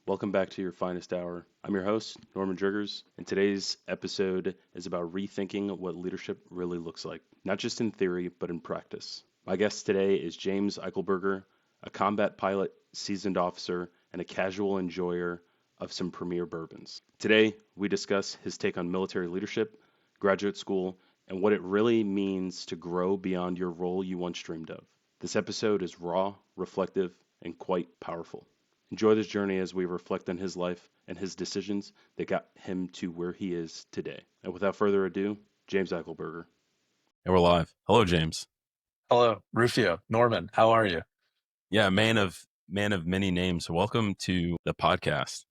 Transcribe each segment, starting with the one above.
Welcome back to your finest hour. I'm your host, Norman Driggers, and today's episode is about rethinking what leadership really looks like, not just in theory, but in practice. My guest today is James Eichelberger, a combat pilot, seasoned officer, and a casual enjoyer of some premier bourbons. Today, we discuss his take on military leadership, graduate school, and what it really means to grow beyond your role you once dreamed of. This episode is raw, reflective, and quite powerful. Enjoy this journey as we reflect on his life and his decisions that got him to where he is today. And without further ado, James Eichelberger. And we're live. Hello, James. Hello, Rufio, Norman. How are you? Yeah, man of many names. Welcome to the podcast.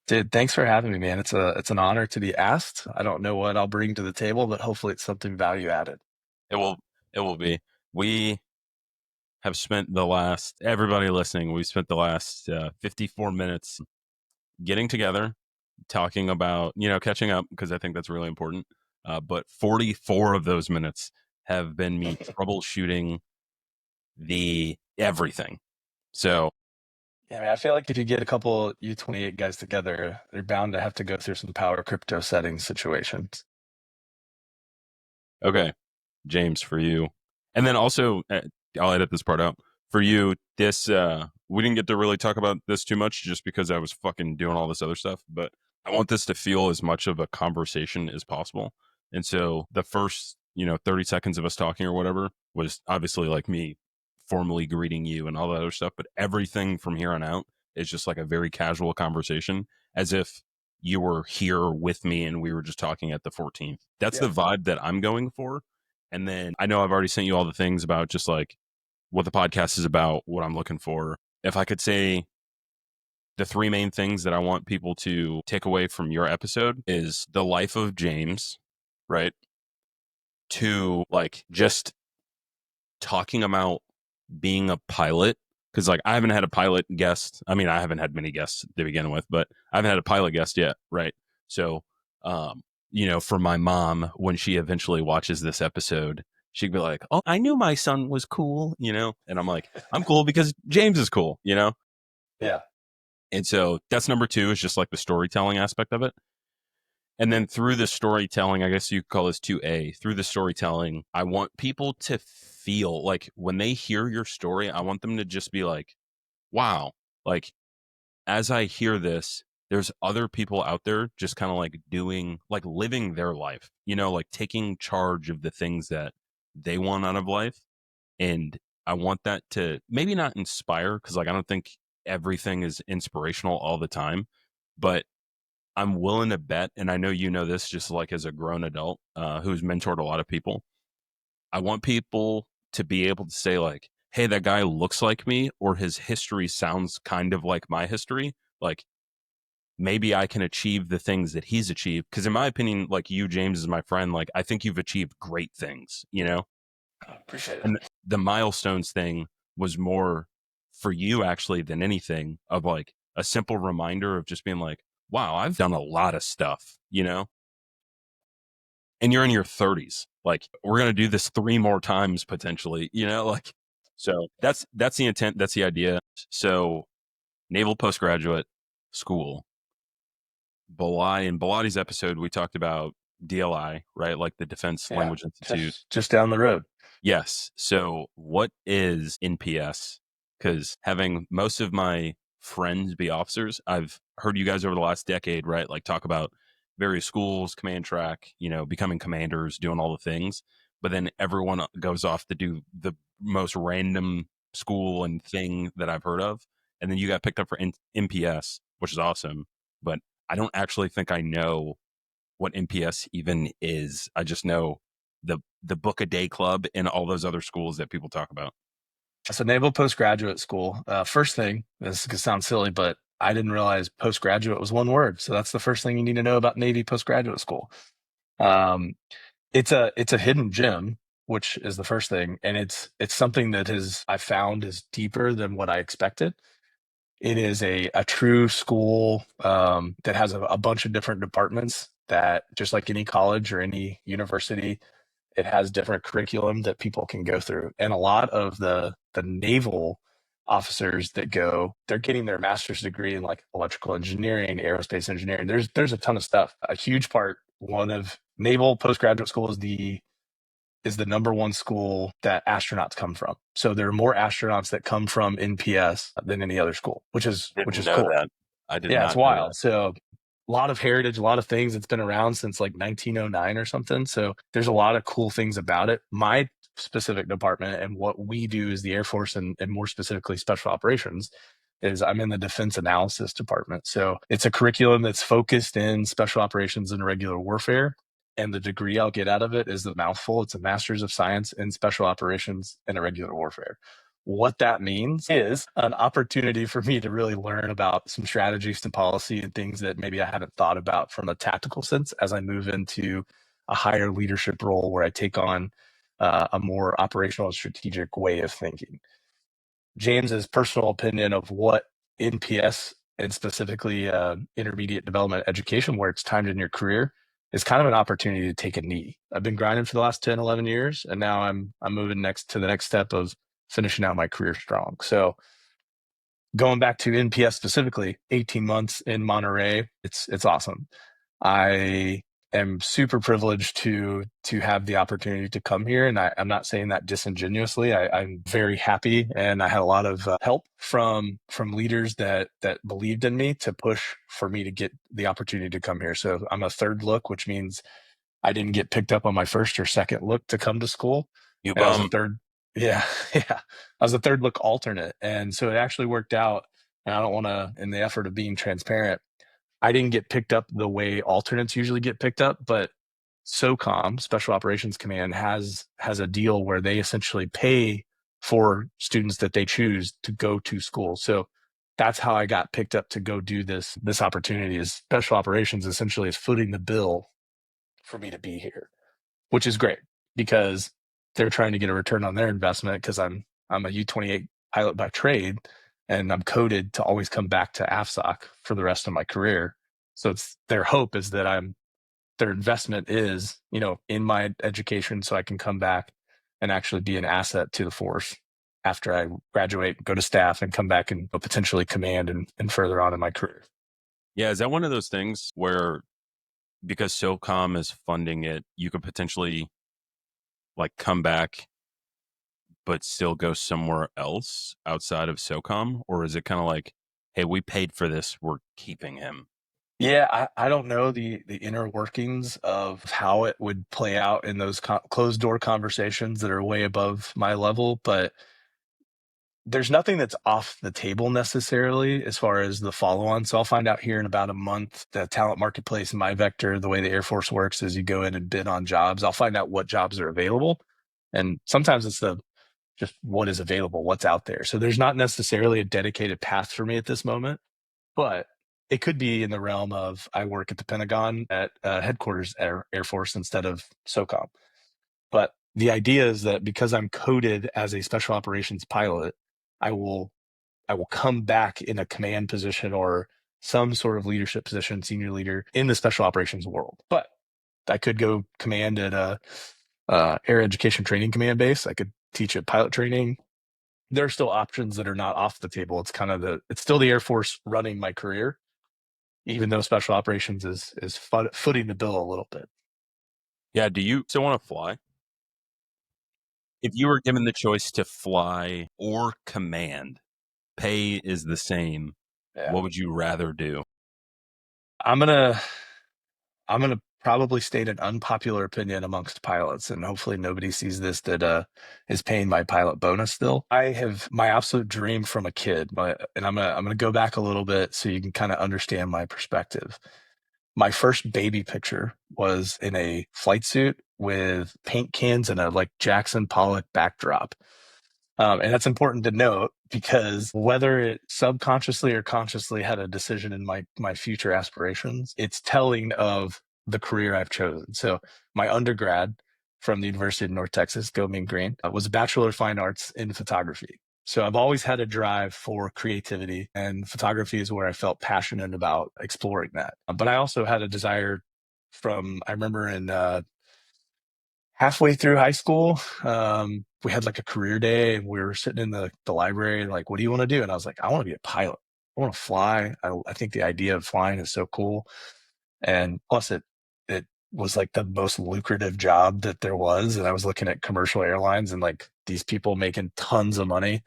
Dude, thanks for having me, man. It's an honor to be asked. I don't know what I'll bring to the table, but hopefully it's something value added. It will be. We have spent everybody listening, we spent the last 54 minutes getting together, talking about, catching up, because I think that's really important. But 44 of those minutes have been me troubleshooting the everything. So Yeah, man, I feel like if you get a couple U-28 guys together, they're bound to have to go through some power crypto settings situations. okay, James, for you. And then also, I'll edit this part out. For you, this, we didn't get to really talk about this too much just because I was fucking doing all this other stuff, but I want this to feel as much of a conversation as possible. And so the first, 30 seconds of us talking or whatever was obviously like me formally greeting you and all that other stuff. But everything from here on out is just like a very casual conversation, as if you were here with me and we were just talking at the 14th. That's Yeah. the vibe that I'm going for. And then I know I've already sent you all the things about just like what the podcast is about, what I'm looking for. If I could say the three main things that I want people to take away from your episode is the life of James, right? To like just talking about being a pilot. Cause like I haven't had a pilot guest. I mean, I haven't had many guests to begin with, but I haven't had a pilot guest yet. Right. So, for my mom, when she eventually watches this episode, she'd be like, "Oh, I knew my son was cool," and I'm like, I'm cool because James is cool, Yeah. And so that's number two, is just like the storytelling aspect of it. And then through the storytelling, I guess you could call this 2A, through the storytelling, I want people to feel like when they hear your story, I want them to just be like, wow, like as I hear this, there's other people out there just kind of like living their life, like taking charge of the things that they want out of life. And I want that to maybe not inspire, because like I don't think everything is inspirational all the time, but I'm willing to bet, and I know you know this just like as a grown adult who's mentored a lot of people. I want people to be able to say like, hey, that guy looks like me, or his history sounds kind of like my history. Like maybe I can achieve the things that he's achieved. Because in my opinion, like you, James, is my friend. Like I think you've achieved great things, Appreciate it. And the milestones thing was more for you actually than anything, of like a simple reminder of just being like, wow, I've done a lot of stuff, and you're in your 30s. Like we're going to do this 3 more times potentially, like, so that's the intent. That's the idea. So naval postgraduate school, in Bilatti's episode, we talked about DLI, right? Like the Defense Language Institute. Just down the road. Yes. So what is NPS? Because having most of my friends be officers, I've heard you guys over the last decade, right? Like talk about various schools, command track, becoming commanders, doing all the things. But then everyone goes off to do the most random school and thing that I've heard of. And then you got picked up for NPS, which is awesome. But I don't actually think I know what NPS even is. I just know the book a day club and all those other schools that people talk about. So Naval Postgraduate School. First thing, this could sound silly, but I didn't realize postgraduate was one word. So that's the first thing you need to know about Navy Postgraduate School. It's a hidden gem, which is the first thing, and it's something that I found is deeper than what I expected. It is a true school that has a bunch of different departments that, just like any college or any university, it has different curriculum that people can go through. And a lot of the naval officers that they're getting their master's degree in like electrical engineering, aerospace engineering. There's a ton of stuff. A huge part, one of naval postgraduate school is the number one school that astronauts come from. So there are more astronauts that come from NPS than any other school, which is know cool. that. I did Yeah, not it's know wild. that. So a lot of heritage, a lot of things. It's been around since like 1909 or something. So there's a lot of cool things about it. My specific department and what we do is the Air Force and more specifically special operations is I'm in the defense analysis department. So it's a curriculum that's focused in special operations and regular warfare. And the degree I'll get out of it is the mouthful. It's a master's of science in special operations and irregular warfare. What that means is an opportunity for me to really learn about some strategies and policy and things that maybe I haven't thought about from a tactical sense as I move into a higher leadership role where I take on a more operational and strategic way of thinking. James's personal opinion of what NPS and specifically intermediate development education, where it's timed in your career, is kind of an opportunity to take a knee. I've been grinding for the last 10, 11 years, and now I'm moving to the next step of finishing out my career strong. So going back to NPS specifically, 18 months in Monterey, it's awesome. I am super privileged to have the opportunity to come here, and I'm not saying that disingenuously. I'm very happy, and I had a lot of help from leaders that believed in me to push for me to get the opportunity to come here. So I'm a third look, which means I didn't get picked up on my first or second look to come to school. You And I was a bum. third, yeah, yeah. I was a third look alternate. And so it actually worked out. And I don't want to, in the effort of being transparent, I didn't get picked up the way alternates usually get picked up, but SOCOM, Special Operations Command, has a deal where they essentially pay for students that they choose to go to school. So that's how I got picked up to go do this opportunity. Is Special Operations essentially is footing the bill for me to be here, which is great because they're trying to get a return on their investment because I'm a U-28 pilot by trade and I'm coded to always come back to AFSOC for the rest of my career. So it's their hope is that their investment is, in my education so I can come back and actually be an asset to the force after I graduate, go to staff and come back and potentially command and further on in my career. Yeah, is that one of those things where because SOCOM is funding it, you could potentially like come back but still go somewhere else outside of SOCOM? Or is it kind of like, hey, we paid for this, we're keeping him? Yeah, I don't know the inner workings of how it would play out in those closed door conversations that are way above my level, but there's nothing that's off the table necessarily as far as the follow on. So I'll find out here in about a month. The talent marketplace in my vector, the way the Air Force works is you go in and bid on jobs. I'll find out what jobs are available. And sometimes it's just what is available, what's out there. So there's not necessarily a dedicated path for me at this moment, but it could be in the realm of I work at the Pentagon at headquarters Air Force instead of SOCOM. But the idea is that because I'm coded as a special operations pilot, I will come back in a command position or some sort of leadership position, senior leader in the special operations world. But I could go command at a air education training command base. I could teach at pilot training. There are still options that are not off the table. It's kind of it's still the Air Force running my career, even though special operations is footing the bill a little bit. Yeah, do you still want to fly? If you were given the choice to fly or command, pay is the same. Yeah. What would you rather do? I'm gonna probably state an unpopular opinion amongst pilots, and hopefully nobody sees this that is paying my pilot bonus still. I have my absolute dream from a kid, and I'm gonna go back a little bit so you can kind of understand my perspective. My first baby picture was in a flight suit with paint cans and a like Jackson Pollock backdrop. And that's important to note because whether it subconsciously or consciously had a decision in my future aspirations, it's telling of the career I've chosen. So my undergrad from the University of North Texas, go Mean Green, was a Bachelor of Fine Arts in photography. So I've always had a drive for creativity, and photography is where I felt passionate about exploring that. But I also had a desire I remember in halfway through high school, we had like a career day and we were sitting in the library, like, what do you want to do? And I was like, I want to be a pilot. I want to fly. I think the idea of flying is so cool. And plus it was like the most lucrative job that there was. And I was looking at commercial airlines and like these people making tons of money.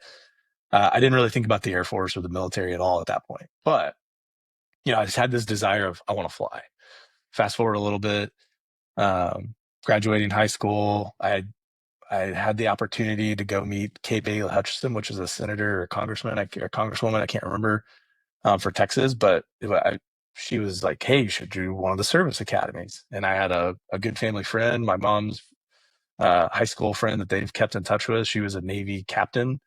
I didn't really think about the Air Force or the military at all at that point, but I just had this desire of, I want to fly. Fast forward a little bit, graduating high school, I had the opportunity to go meet Kate Bailey Hutchinson, which is a senator or congressman, or congresswoman, I can't remember, for Texas, but she was like, hey, you should do one of the service academies. And I had a good family friend, my mom's high school friend that they've kept in touch with. She was a Navy captain,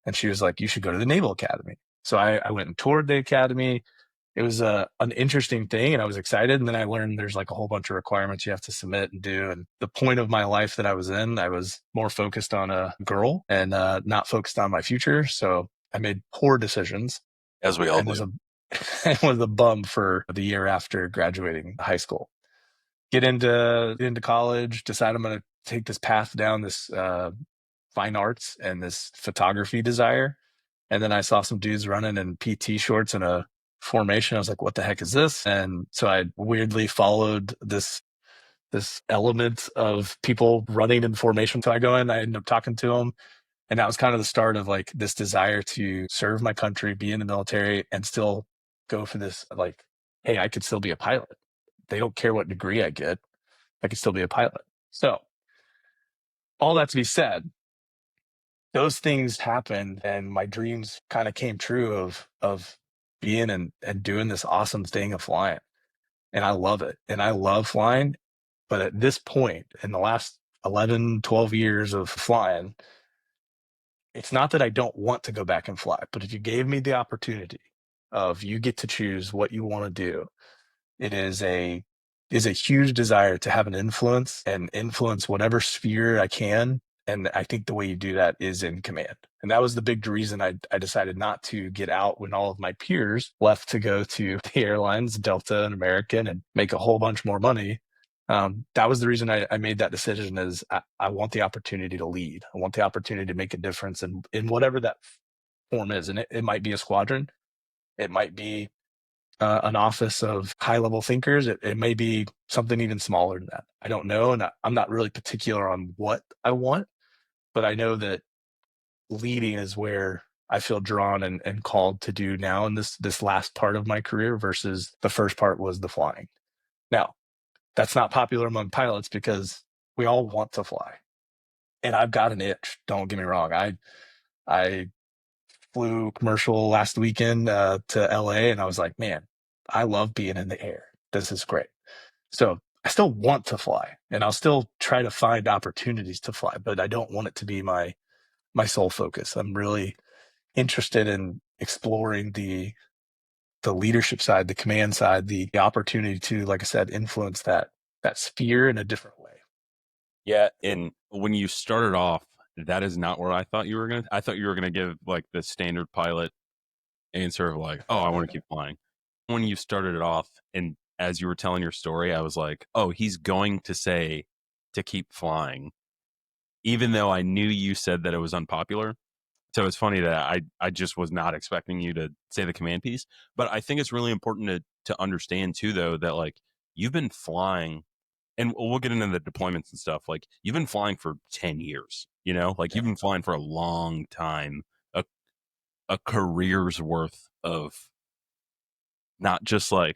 and she was like, you should go to the Naval Academy. So I went and toured the academy. It was an interesting thing, and I was excited. And then I learned there's like a whole bunch of requirements you have to submit and do. And the point of my life that I was in, I was more focused on a girl and not focused on my future. So I made poor decisions, As we all and do. was a and was a bum for the year after graduating high school. Get into college, decide I'm going to take this path down this fine arts and this photography desire. And then I saw some dudes running in PT shorts and a formation. I was like, what the heck is this? And so I weirdly followed this element of people running in formation. So I go in, I ended up talking to them. And that was kind of the start of like this desire to serve my country, be in the military, and still go for this, like, hey, I could still be a pilot. They don't care what degree I get. I could still be a pilot. So all that to be said, those things happened and my dreams kind of came true of being and doing this awesome thing of flying. And I love it. And I love flying. But at this point, in the last 11, 12 years of flying, it's not that I don't want to go back and fly, but if you gave me the opportunity of you get to choose what you want to do, it is a huge desire to have an influence and influence whatever sphere I can. And I think the way you do that is in command. And that was the big reason I decided not to get out when all of my peers left to go to the airlines, Delta and American, and make a whole bunch more money. That was the reason I made that decision is I want the opportunity to lead. I want the opportunity to make a difference in whatever that form is. And it might be a squadron. It might be an office of high level thinkers. It may be something even smaller than that. I don't know. And I'm not really particular on what I want, but I know that leading is where I feel drawn and called to do now in this last part of my career versus the first part was the flying. Now, that's not popular among pilots because we all want to fly. And I've got an itch. Don't get me wrong. I flew commercial last weekend to LA and I was like, man, I love being in the air. This is great. So I still want to fly and I'll still try to find opportunities to fly, but I don't want it to be my sole focus. I'm really interested in exploring the leadership side, the command side, the opportunity to, like I said, influence that sphere in a different way. Yeah, and when you started off, that is not where I thought you were gonna. I thought you were gonna give like the standard pilot answer of like, "Oh, I want to keep flying." When you started it off, and as you were telling your story, I was like, "Oh, he's going to say to keep flying," even though I knew you said that it was unpopular. So it's funny that I just was not expecting you to say the command piece. But I think it's really important to understand too, though, that like you've been flying and we'll get into the deployments and stuff. Like you've been flying for 10 years, like you've been flying for a long time, a, a career's worth of not just like,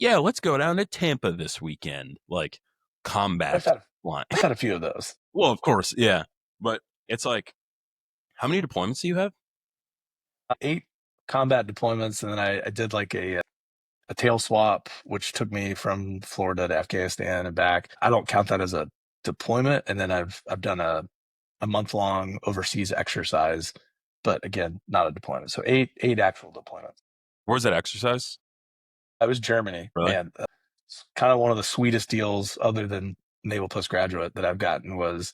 yeah, let's go down to Tampa this weekend, like combat flying. I've had a few of those. Well, of course. Yeah. But it's like, how many deployments do you have? 8 combat deployments. And then I did like a tail swap, which took me from Florida to Afghanistan and back. I don't count that as a deployment. And then I've done a month-long overseas exercise, but again, not a deployment. So eight actual deployments. Where's that exercise? That was Germany. Really? Man, it's kind of one of the sweetest deals other than naval postgraduate that I've gotten was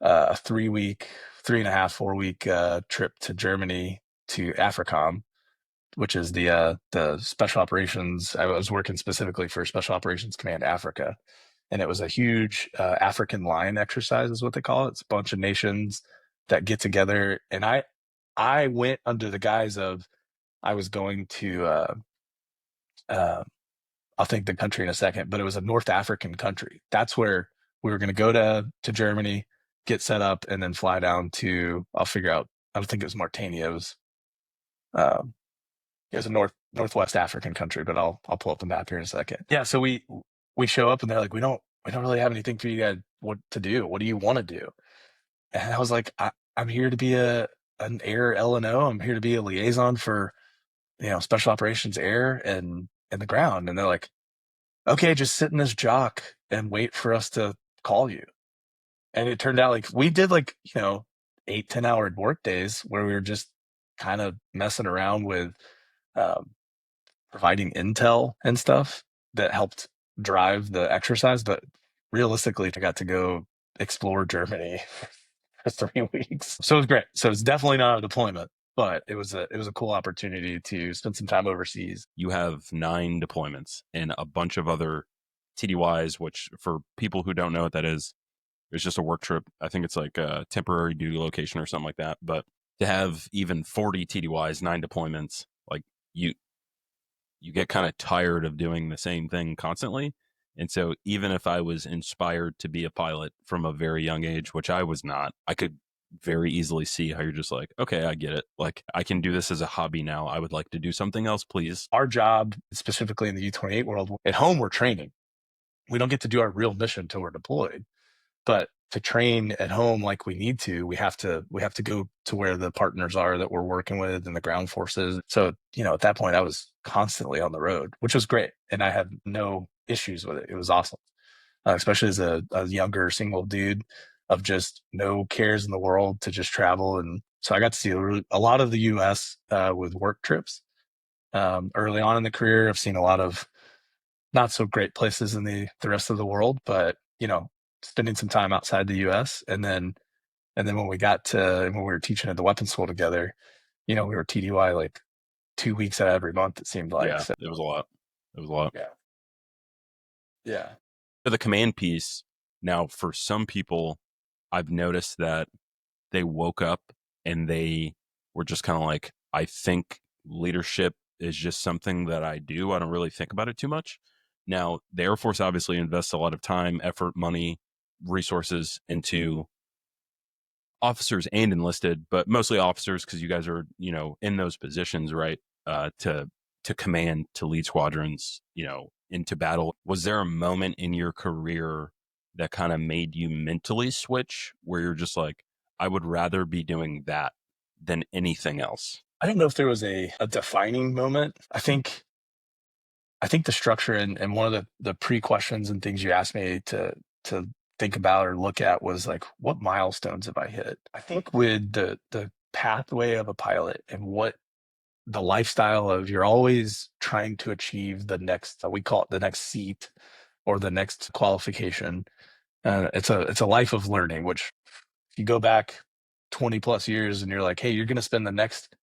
a 3-week, 3.5, 4-week trip to Germany to AFRICOM, which is the special operations. I was working specifically for Special Operations Command Africa. and it was a huge African lion exercise, is what they call it. It's a bunch of nations that get together, and I went under the guise of I was going to uh, I'll think the country in a second, but it was a North African country. That's where we were going to go to Germany, get set up, and then fly down to, I'll figure out. I don't think it was Mauritania. Um, it was a northwest African country, but I'll pull up the map here in a second. Yeah, so we show up and they're like, we don't really have anything for you guys what to do. What do you want to do? And I was like, I'm here to be an air L&O. I'm here to be a liaison for special operations air and the ground. And they're like, okay, just sit in this jock and wait for us to call you. And it turned out like we did 8-10 hour work days where we were just kind of messing around with um, providing intel and stuff that helped drive the exercise. But realistically, I got to go explore Germany for 3 weeks. So it was great. So it's definitely not a deployment, but it was a cool opportunity to spend some time overseas. You have 9 deployments and a bunch of other TDYs, which for people who don't know what that is, it's just a work trip. I think it's like a temporary duty location or something like that. But to have even 40 TDYs, 9 deployments, like you get kind of tired of doing the same thing constantly. And so even if I was inspired to be a pilot from a very young age, which I was not, I could very easily see how you're just like, okay, I get it. Like I can do this as a hobby now. I would like to do something else, please. Our job, specifically in the U-28 world, at home, we're training. We don't get to do our real mission until we're deployed. But to train at home like we need to, we have to go to where the partners are that we're working with and the ground forces. So, at that point I was constantly on the road, which was great. And I had no issues with it. It was awesome. Especially as a younger single dude of just no cares in the world to just travel. And so I got to see a lot of the US with work trips. Early on in the career, I've seen a lot of not so great places in the rest of the world, but spending some time outside the US. And then when we were teaching at the weapons school together, we were TDY like 2 weeks out of every month, it seemed like. Yeah, So, it was a lot. It was a lot. yeah. Yeah. For the command piece, now for some people, I've noticed that they woke up and they were just kind of like, I think leadership is just something that I do. I don't really think about it too much. Now, the Air Force obviously invests a lot of time, effort, money, resources into officers and enlisted, but mostly officers because you guys are, in those positions, right? To command, to lead squadrons, into battle. Was there a moment in your career that kind of made you mentally switch where you're just like, I would rather be doing that than anything else? I don't know if there was a defining moment. I think the structure and one of the pre-questions and things you asked me to think about or look at was like, what milestones have I hit? I think with the pathway of a pilot and what the lifestyle of, you're always trying to achieve the next, we call it the next seat or the next qualification. It's a life of learning, which if you go back 20 plus years and you're like, hey, you're going to spend the next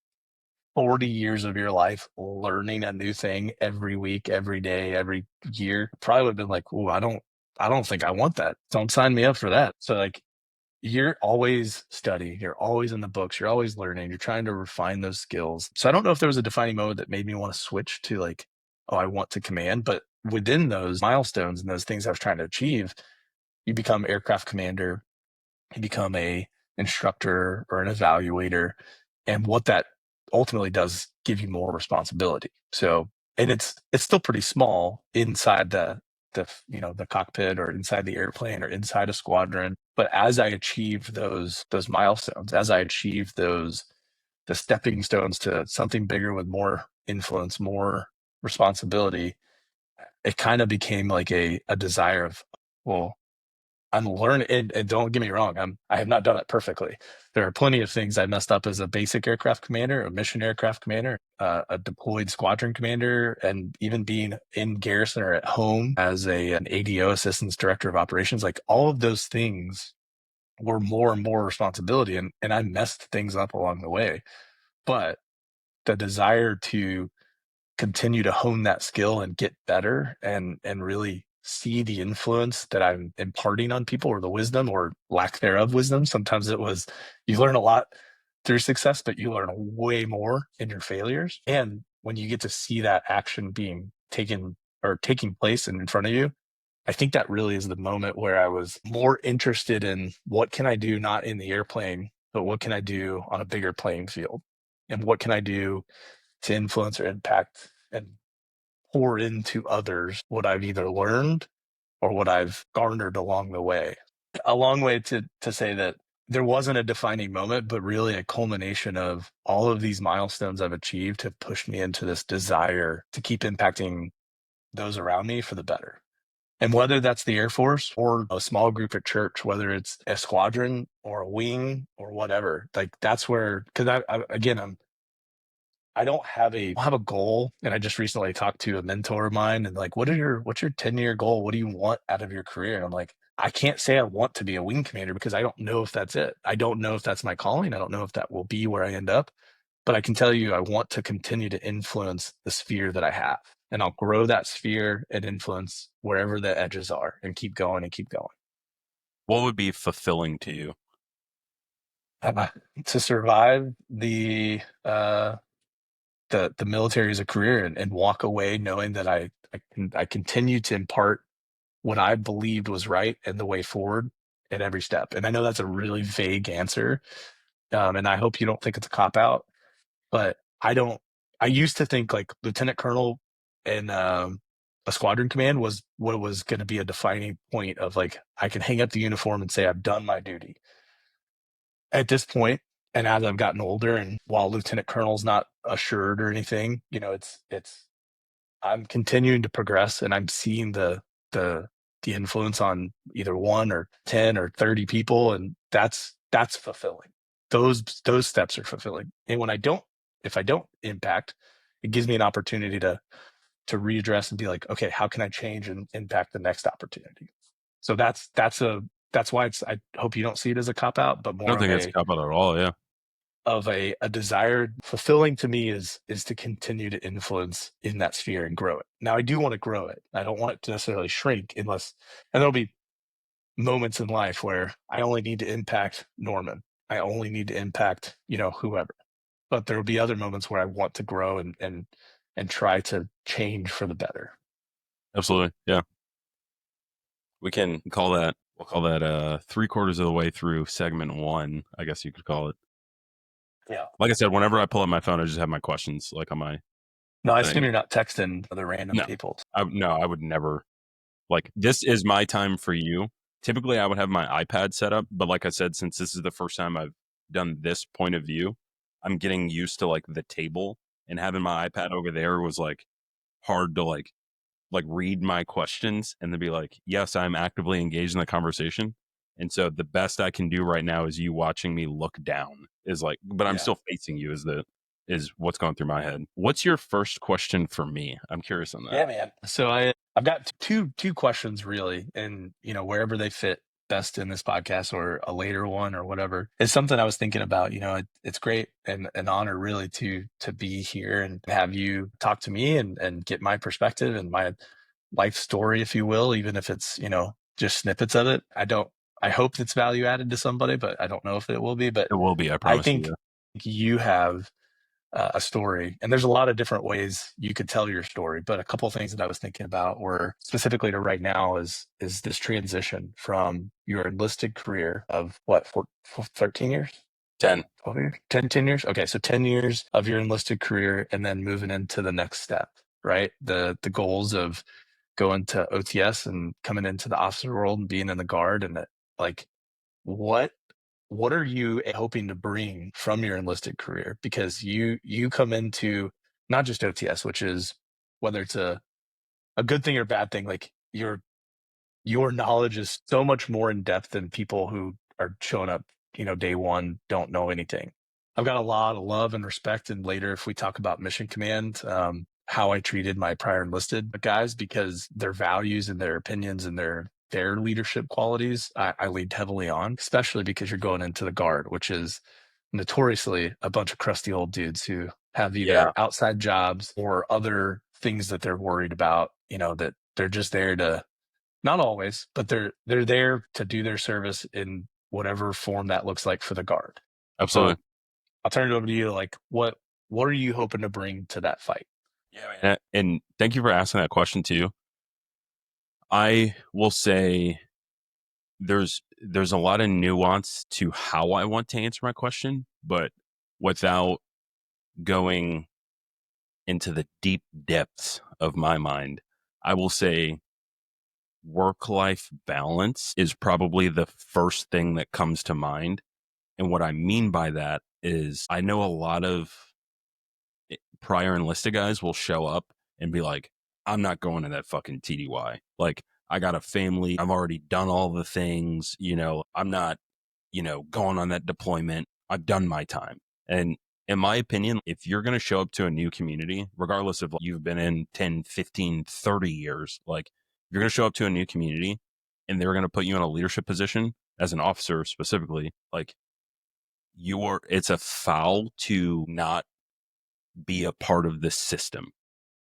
40 years of your life learning a new thing every week, every day, every year, probably would have been like, oh, I don't think I want that. Don't sign me up for that. So like, you're always studying, you're always in the books, you're always learning, you're trying to refine those skills. So I don't know if there was a defining moment that made me want to switch to like, oh, I want to command, but within those milestones and those things I was trying to achieve, you become aircraft commander, you become a instructor or an evaluator. And what that ultimately does give you more responsibility. So, and it's still pretty small inside the cockpit or inside the airplane or inside a squadron. But as I achieved those milestones, as I achieved the stepping stones to something bigger with more influence, more responsibility, it kind of became like a desire of, well, I'm learning, and don't get me wrong, I have not done it perfectly. There are plenty of things I messed up as a basic aircraft commander, a mission aircraft commander, a deployed squadron commander, and even being in garrison or at home as an ADO, Assistance Director of Operations. Like all of those things were more and more responsibility, and I messed things up along the way. But the desire to continue to hone that skill and get better and really see the influence that I'm imparting on people, or the wisdom or lack thereof wisdom. Sometimes it was, you learn a lot through success, but you learn way more in your failures. And when you get to see that action being taken or taking place in front of you, I think that really is the moment where I was more interested in what can I do, not in the airplane, but what can I do on a bigger playing field? And what can I do to influence or impact and pour into others what I've either learned or what I've garnered along the way. A long way to say that there wasn't a defining moment, but really a culmination of all of these milestones I've achieved have pushed me into this desire to keep impacting those around me for the better. And whether that's the Air Force or a small group at church, whether it's a squadron or a wing or whatever, like that's where, because I don't have a goal. And I just recently talked to a mentor of mine and like, what's your 10-year goal? What do you want out of your career? And I'm like, I can't say I want to be a wing commander because I don't know if that's it. I don't know if that's my calling. I don't know if that will be where I end up. But I can tell you, I want to continue to influence the sphere that I have. And I'll grow that sphere and influence wherever the edges are and keep going and keep going. What would be fulfilling to you? To survive the military as a career and walk away knowing that I continue to impart what I believed was right and the way forward at every step. And I know that's a really vague answer. And I hope you don't think it's a cop out, but I used to think like lieutenant colonel and a squadron command was what was going to be a defining point of like, I can hang up the uniform and say, I've done my duty. At this point, and as I've gotten older, and while lieutenant colonel's not assured or anything, it's I'm continuing to progress, and I'm seeing the the influence on either 1 or 10 or 30 people, and that's fulfilling. Those steps are fulfilling. And when if I don't impact, it gives me an opportunity to readdress and be like, okay, how can I change and impact the next opportunity? So that's why I hope you don't see it as a cop out, but I don't more think it's a cop out at all. Yeah. of a desire. Fulfilling to me is to continue to influence in that sphere and grow it. Now I do want to grow it. I don't want it to necessarily shrink and there'll be moments in life where I only need to impact Norman. I only need to impact, whoever. But there will be other moments where I want to grow and try to change for the better. Absolutely. Yeah. We'll call that 3/4 of the way through segment 1, I guess you could call it. Yeah. Like I said, whenever I pull up my phone, I just have my questions like on my No, I thing. assume you're not texting other random people. No, I would never. Like, this is my time for you. Typically, I would have my iPad set up, but like I said, since this is the first time I've done this point of view, I'm getting used to like the table, and having my iPad over there was like hard to like read my questions and then be like, yes, I'm actively engaged in the conversation. And so the best I can do right now is you watching me look down is like, but I'm still facing you is what's going through my head. What's your first question for me? I'm curious on that. Yeah, man. So I've got two questions really, and wherever they fit best in this podcast or a later one or whatever. It's something I was thinking about. It's great and an honor really to be here and have you talk to me and get my perspective and my life story, if you will, even if it's just snippets of it. I hope it's value added to somebody, but I don't know if it will be. But It will be, I I promise think you. you have a story, and there's a lot of different ways you could tell your story, but a couple of things that I was thinking about were specifically to right now is this transition from your enlisted career of what, 13 years, 10. 12 years, 10 years. Okay, so 10 years of your enlisted career, and then moving into the next step, right? The goals of going to OTS and coming into the officer world and being in the guard, and like what what are you hoping to bring from your enlisted career? Because you come into not just OTS, which is, whether it's a good thing or bad thing, like your knowledge is so much more in depth than people who are showing up, day one, don't know anything. I've got a lot of love and respect, and later if we talk about mission command, how I treated my prior enlisted guys, because their values and their opinions and their leadership qualities, I leaned heavily on, especially because you're going into the guard, which is notoriously a bunch of crusty old dudes who have either outside jobs or other things that they're worried about, that they're just there to Not always, but they're there to do their service in whatever form that looks like for the guard. Absolutely. So I'll turn it over to you. Like, what are you hoping to bring to that fight? Yeah, man. And thank you for asking that question too. I will say there's a lot of nuance to how I want to answer my question, but without going into the deep depths of my mind, I will say work-life balance is probably the first thing that comes to mind. And what I mean by that is I know a lot of prior enlisted guys will show up and be like, I'm not going to that fucking TDY. Like, I got a family. I've already done all the things. I'm not, going on that deployment. I've done my time. And in my opinion, if you're going to show up to a new community, regardless of you've been in 10, 15, 30 years, like, you're going to show up to a new community and they're going to put you in a leadership position as an officer specifically, like, it's a foul to not be a part of this system.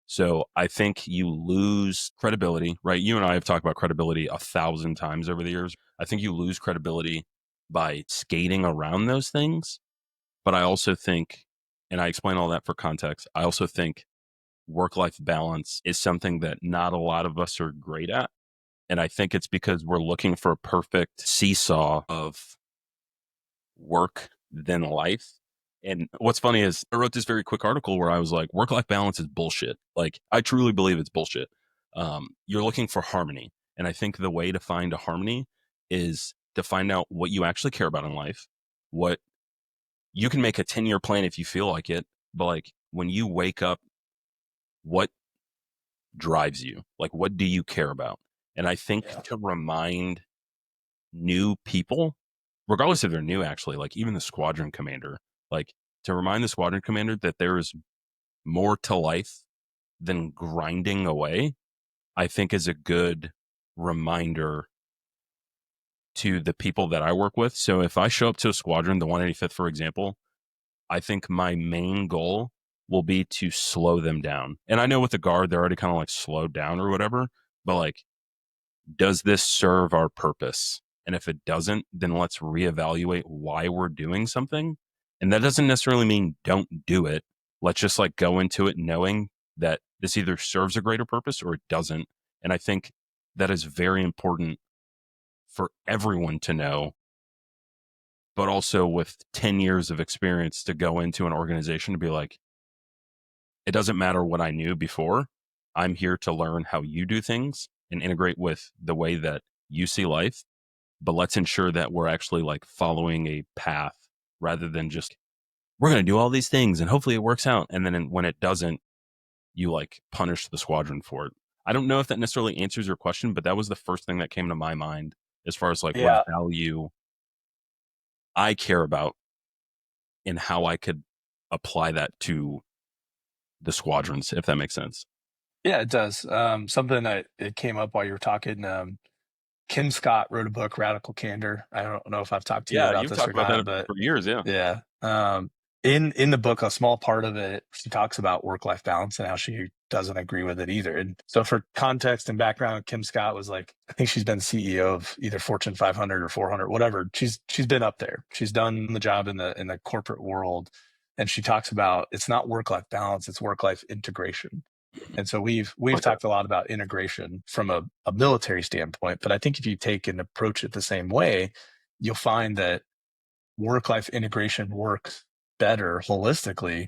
So I think you lose credibility, right? You and I have talked about credibility 1,000 times over the years. I think you lose credibility by skating around those things. But I also think, and I explain all that for context, I also think work-life balance is something that not a lot of us are great at. And I think it's because we're looking for a perfect seesaw of work than life. And what's funny is I wrote this very quick article where I was like, work-life balance is bullshit. Like, I truly believe it's bullshit. You're looking for harmony. And I think the way to find a harmony is to find out what you actually care about in life. What you can make a 10-year plan if you feel like it, but like when you wake up, what drives you? Like, what do you care about? And I think to remind new people, regardless if they're new, actually, like even the squadron commander, like to remind the squadron commander that there is more to life than grinding away, I think is a good reminder to the people that I work with. So if I show up to a squadron, the 185th, for example, I think my main goal will be to slow them down. And I know with the guard, they're already kind of like slowed down or whatever, but like, does this serve our purpose? And if it doesn't, then let's reevaluate why we're doing something. And that doesn't necessarily mean don't do it. Let's just like go into it knowing that this either serves a greater purpose or it doesn't. And I think that is very important for everyone to know, but also with 10 years of experience to go into an organization to be like, it doesn't matter what I knew before. I'm here to learn how you do things and integrate with the way that you see life. But let's ensure that we're actually like following a path rather than just, we're going to do all these things and hopefully it works out. And then when it doesn't, you like punish the squadron for it. I don't know if that necessarily answers your question, but that was the first thing that came to my mind as far as like what Yeah. value I care about and how I could apply that to the squadrons, if that makes sense. Yeah, it does. Something that it came up while you were talking. Kim Scott wrote a book, Radical Candor. I don't know if I've talked to you Yeah, about you've this talked or about not, that but for years. Yeah. yeah. In the book, a small part of it, she talks about work-life balance and how she doesn't agree with it either. And so for context and background, Kim Scott was like, I think she's been CEO of either Fortune 500 or 400, whatever. She's been up there. She's done the job in the corporate world. And she talks about it's not work-life balance, it's work-life integration. And so we've Okay. talked a lot about integration from a military standpoint, but I think if you take and approach it the same way, you'll find that work-life integration works better holistically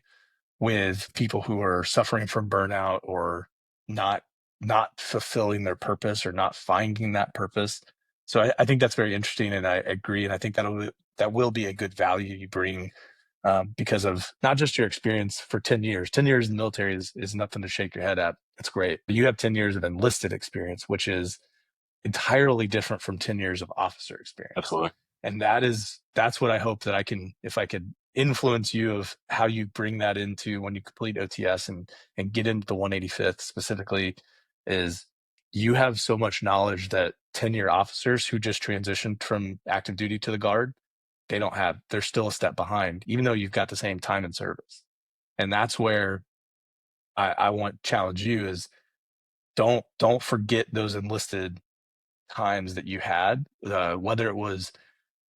with people who are suffering from burnout or not fulfilling their purpose or not finding that purpose. So I think that's very interesting, and I agree, and I think that will be a good value you bring because of not just your experience for 10 years. 10 years in the military is nothing to shake your head at. It's great. But you have 10 years of enlisted experience, which is entirely different from 10 years of officer experience. Absolutely. And that's what I hope that I can, if I could influence you of how you bring that into when you complete OTS and get into the 185th specifically, is you have so much knowledge that 10-year officers who just transitioned from active duty to the guard, they don't have. They're still a step behind, even though you've got the same time in service. And that's where I want to challenge you is don't forget those enlisted times that you had, whether it was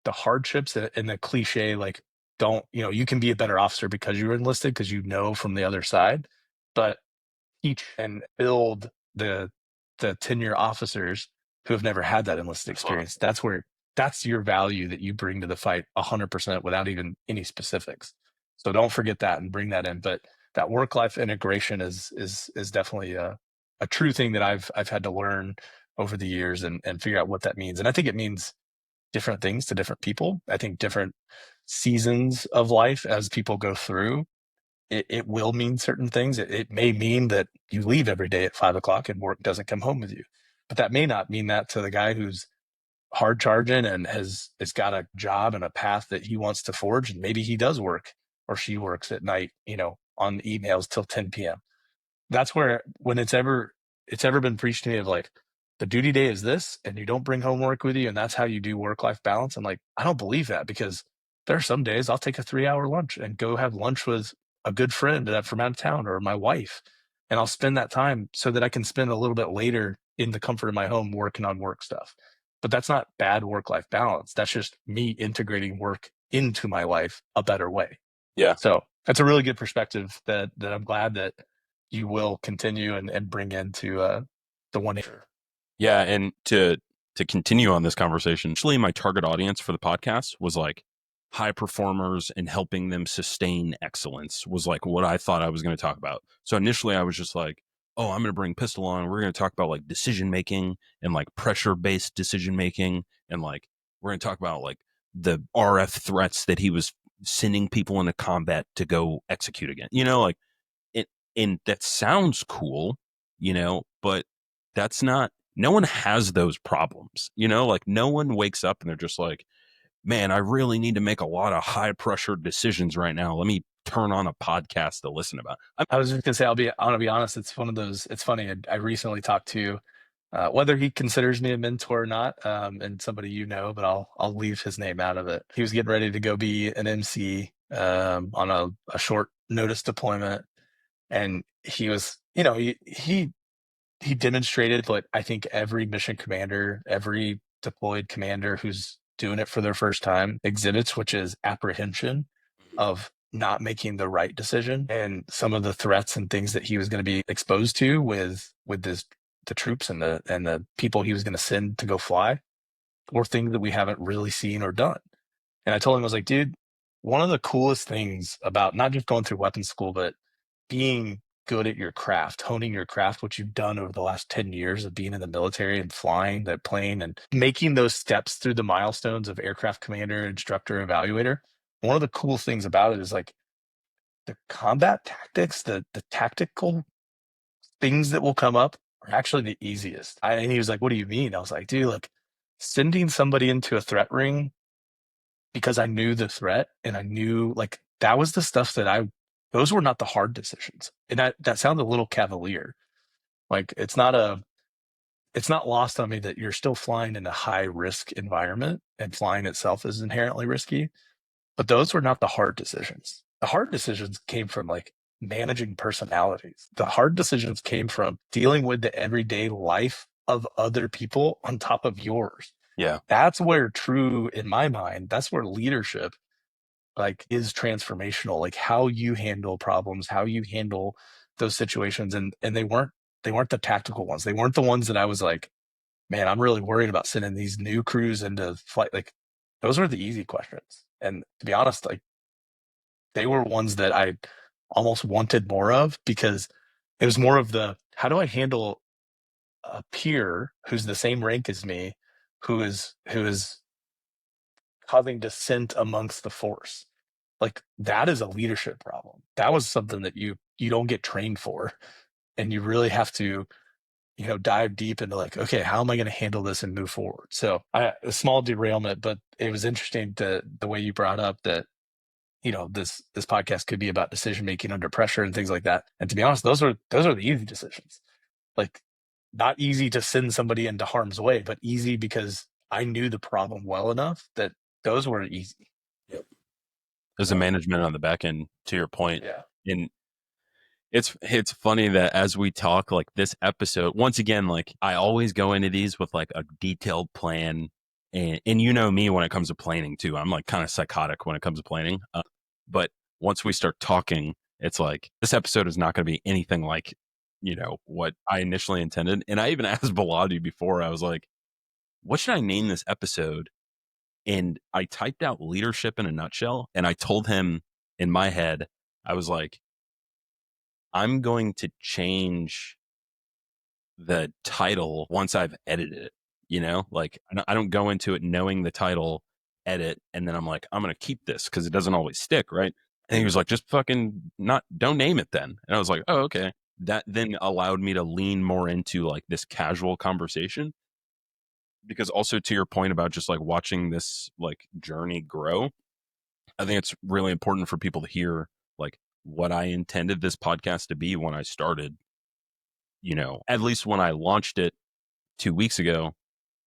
the hardships and the cliche, like, don't, you can be a better officer because you were enlisted, because from the other side, but teach and build the tenure officers who have never had that enlisted experience. That's your value that you bring to the fight 100% without even any specifics. So don't forget that and bring that in. But that work-life integration is definitely a true thing that I've had to learn over the years and figure out what that means. And I think it means different things to different people. I think different seasons of life as people go through, it will mean certain things. It may mean that you leave every day at 5 o'clock and work doesn't come home with you, but that may not mean that to the guy who's hard charging and has got a job and a path that he wants to forge. And maybe he does work or she works at night, on emails till 10 p.m. That's where, when it's ever been preached to me of like, the duty day is this, and you don't bring homework with you, and that's how you do work-life balance. I'm like, I don't believe that, because there are some days I'll take a 3-hour lunch and go have lunch with a good friend from out of town or my wife, and I'll spend that time so that I can spend a little bit later in the comfort of my home working on work stuff. But that's not bad work-life balance. That's just me integrating work into my life a better way. Yeah. So that's a really good perspective that I'm glad that you will continue and bring into the one year. Yeah, and to continue on this conversation, actually my target audience for the podcast was like high performers and helping them sustain excellence was like what I thought I was going to talk about. So initially I was just like, oh, I'm going to bring Pistol on. We're going to talk about like decision making and like pressure based decision making, and like we're going to talk about like the RF threats that he was sending people into combat to go execute again. Like it, and that sounds cool, but that's not, no one has those problems, like no one wakes up and they're just like, man, I really need to make a lot of high pressure decisions right now. Let me turn on a podcast to listen about. I was just gonna say, I'll be honest. It's one of those. It's funny. I recently talked to whether he considers me a mentor or not, and somebody but I'll leave his name out of it. He was getting ready to go be an MC on a short notice deployment, and he was, he demonstrated what I think every mission commander, every deployed commander who's doing it for their first time exhibits, which is apprehension of not making the right decision, and some of the threats and things that he was going to be exposed to with the troops and the people he was going to send to go fly, or things that we haven't really seen or done. And I told him, I was like, dude, one of the coolest things about not just going through weapons school, but being good at your craft, honing your craft, what you've done over the last 10 years of being in the military and flying that plane and making those steps through the milestones of aircraft commander, instructor, evaluator. One of the cool things about it is like the combat tactics, the tactical things that will come up are actually the easiest. And he was like, what do you mean? I was like, dude, like sending somebody into a threat ring because I knew the threat and I knew like that was the stuff that those were not the hard decisions. And that sounds a little cavalier. Like it's not lost on me that you're still flying in a high risk environment and flying itself is inherently risky, but those were not the hard decisions. The hard decisions came from like managing personalities. The hard decisions came from dealing with the everyday life of other people on top of yours. Yeah. That's where in my mind, that's where leadership like is transformational, like how you handle problems, how you handle those situations. And they weren't the tactical ones. They weren't the ones that I was like, man, I'm really worried about sending these new crews into flight. Like those were the easy questions. And to be honest, like they were ones that I almost wanted more of, because it was more of how do I handle a peer who's the same rank as me, who is causing dissent amongst the force. Like that is a leadership problem. That was something that you don't get trained for, and you really have to dive deep into like, okay, how am I going to handle this and move forward? So a small derailment, but it was interesting the way you brought up that this podcast could be about decision making under pressure and things like that. And to be honest, those are the easy decisions. Like not easy to send somebody into harm's way, but easy because I knew the problem well enough that those were easy. Yep. There's a management on the back end, to your point. Yeah. And It's funny that as we talk, like this episode, once again, like I always go into these with like a detailed plan, and you know me when it comes to planning too. I'm like kind of psychotic when it comes to planning. But once we start talking, it's like this episode is not going to be anything like what I initially intended. And I even asked Baladi before. I was like, "What should I name this episode?" And I typed out leadership in a nutshell, and I told him in my head, I was like, I'm going to change the title once I've edited it, like I don't go into it knowing the title, edit, and then I'm like, I'm going to keep this because it doesn't always stick. Right. And he was like, just fucking don't name it then. And I was like, oh, okay. That then allowed me to lean more into like this casual conversation, because also to your point about just like watching this like journey grow, I think it's really important for people to hear like what I intended this podcast to be when I started. At least when I launched it 2 weeks ago,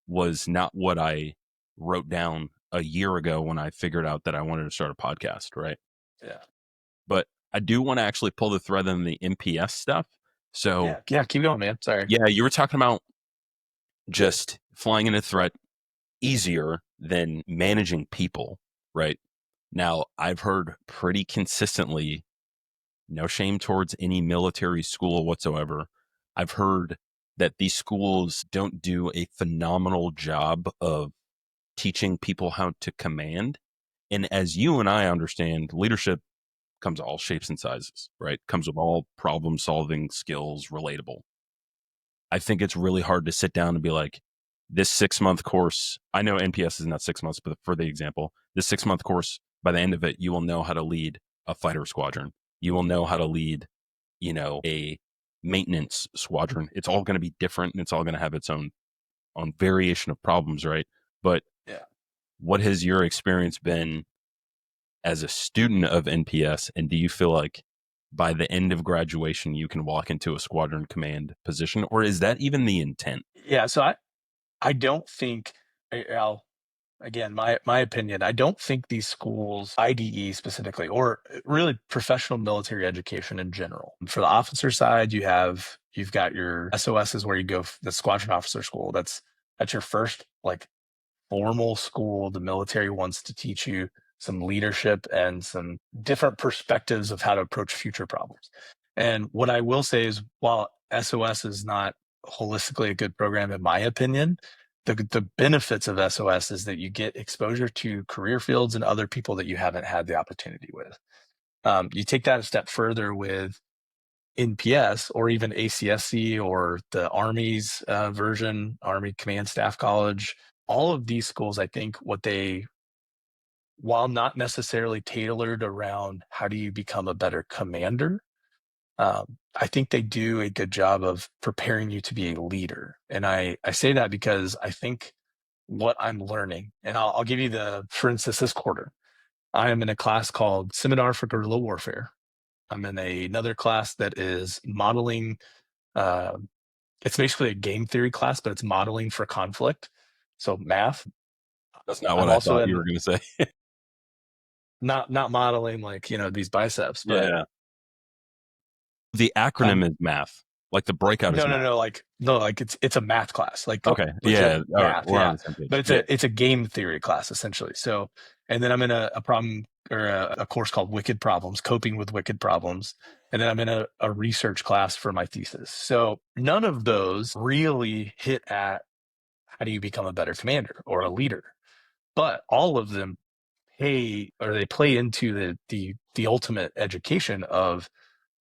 was not what I wrote down a year ago when I figured out that I wanted to start a podcast. Right. Yeah. But I do want to actually pull the thread on the MPS stuff. So Yeah. Keep going, man. Sorry. yeah, you were talking about just flying in a threat easier than managing people. Right. Now, I've heard pretty consistently, no shame towards any military school whatsoever, I've heard that these schools don't do a phenomenal job of teaching people how to command. And as you and I understand, leadership comes all shapes and sizes, right? Comes with all problem solving skills, relatable. I think it's really hard to sit down and be like, this 6 month course, I know NPS is not 6 months, but for the example, this 6 month course, by the end of it, you will know how to lead a fighter squadron. You will know how to lead, a maintenance squadron. It's all going to be different, and it's all going to have its own variation of problems, right? But Yeah. what has your experience been as a student of NPS? And do you feel like by the end of graduation, you can walk into a squadron command position, or is that even the intent? Yeah. So I don't think, I'll again, my opinion, I don't think these schools, IDE specifically, or really professional military education in general. For the officer side, you've got your SOSs where you go, the squadron officer school. That's your first like formal school. The military wants to teach you some leadership and some different perspectives of how to approach future problems. And what I will say is, while SOS is not holistically a good program, in my opinion, the benefits of SOS is that you get exposure to career fields and other people that you haven't had the opportunity with. You take that a step further with NPS or even ACSC or the Army's version, Army Command Staff College. All of these schools, I think, while not necessarily tailored around how do you become a better commander, I think they do a good job of preparing you to be a leader. And I say that because I think what I'm learning, and I'll give you for instance, this quarter, I am in a class called Seminar for Guerrilla Warfare. I'm in another class that is modeling. Uh, it's basically a game theory class, but it's modeling for conflict. So math. That's not what I'm I also thought you in were going to say. not modeling like, these biceps, but Yeah. The acronym I'm is math. Like the breakout is math. like it's a math class, like Okay. legit Yeah. All right. math. We're on Yeah. the same But page. it's Yeah. a game theory class essentially. So, and then I'm in a problem or a course called Wicked Problems, coping with wicked problems. And then I'm in a research class for my thesis. So none of those really hit at how do you become a better commander or a leader, but all of them they play into the ultimate education of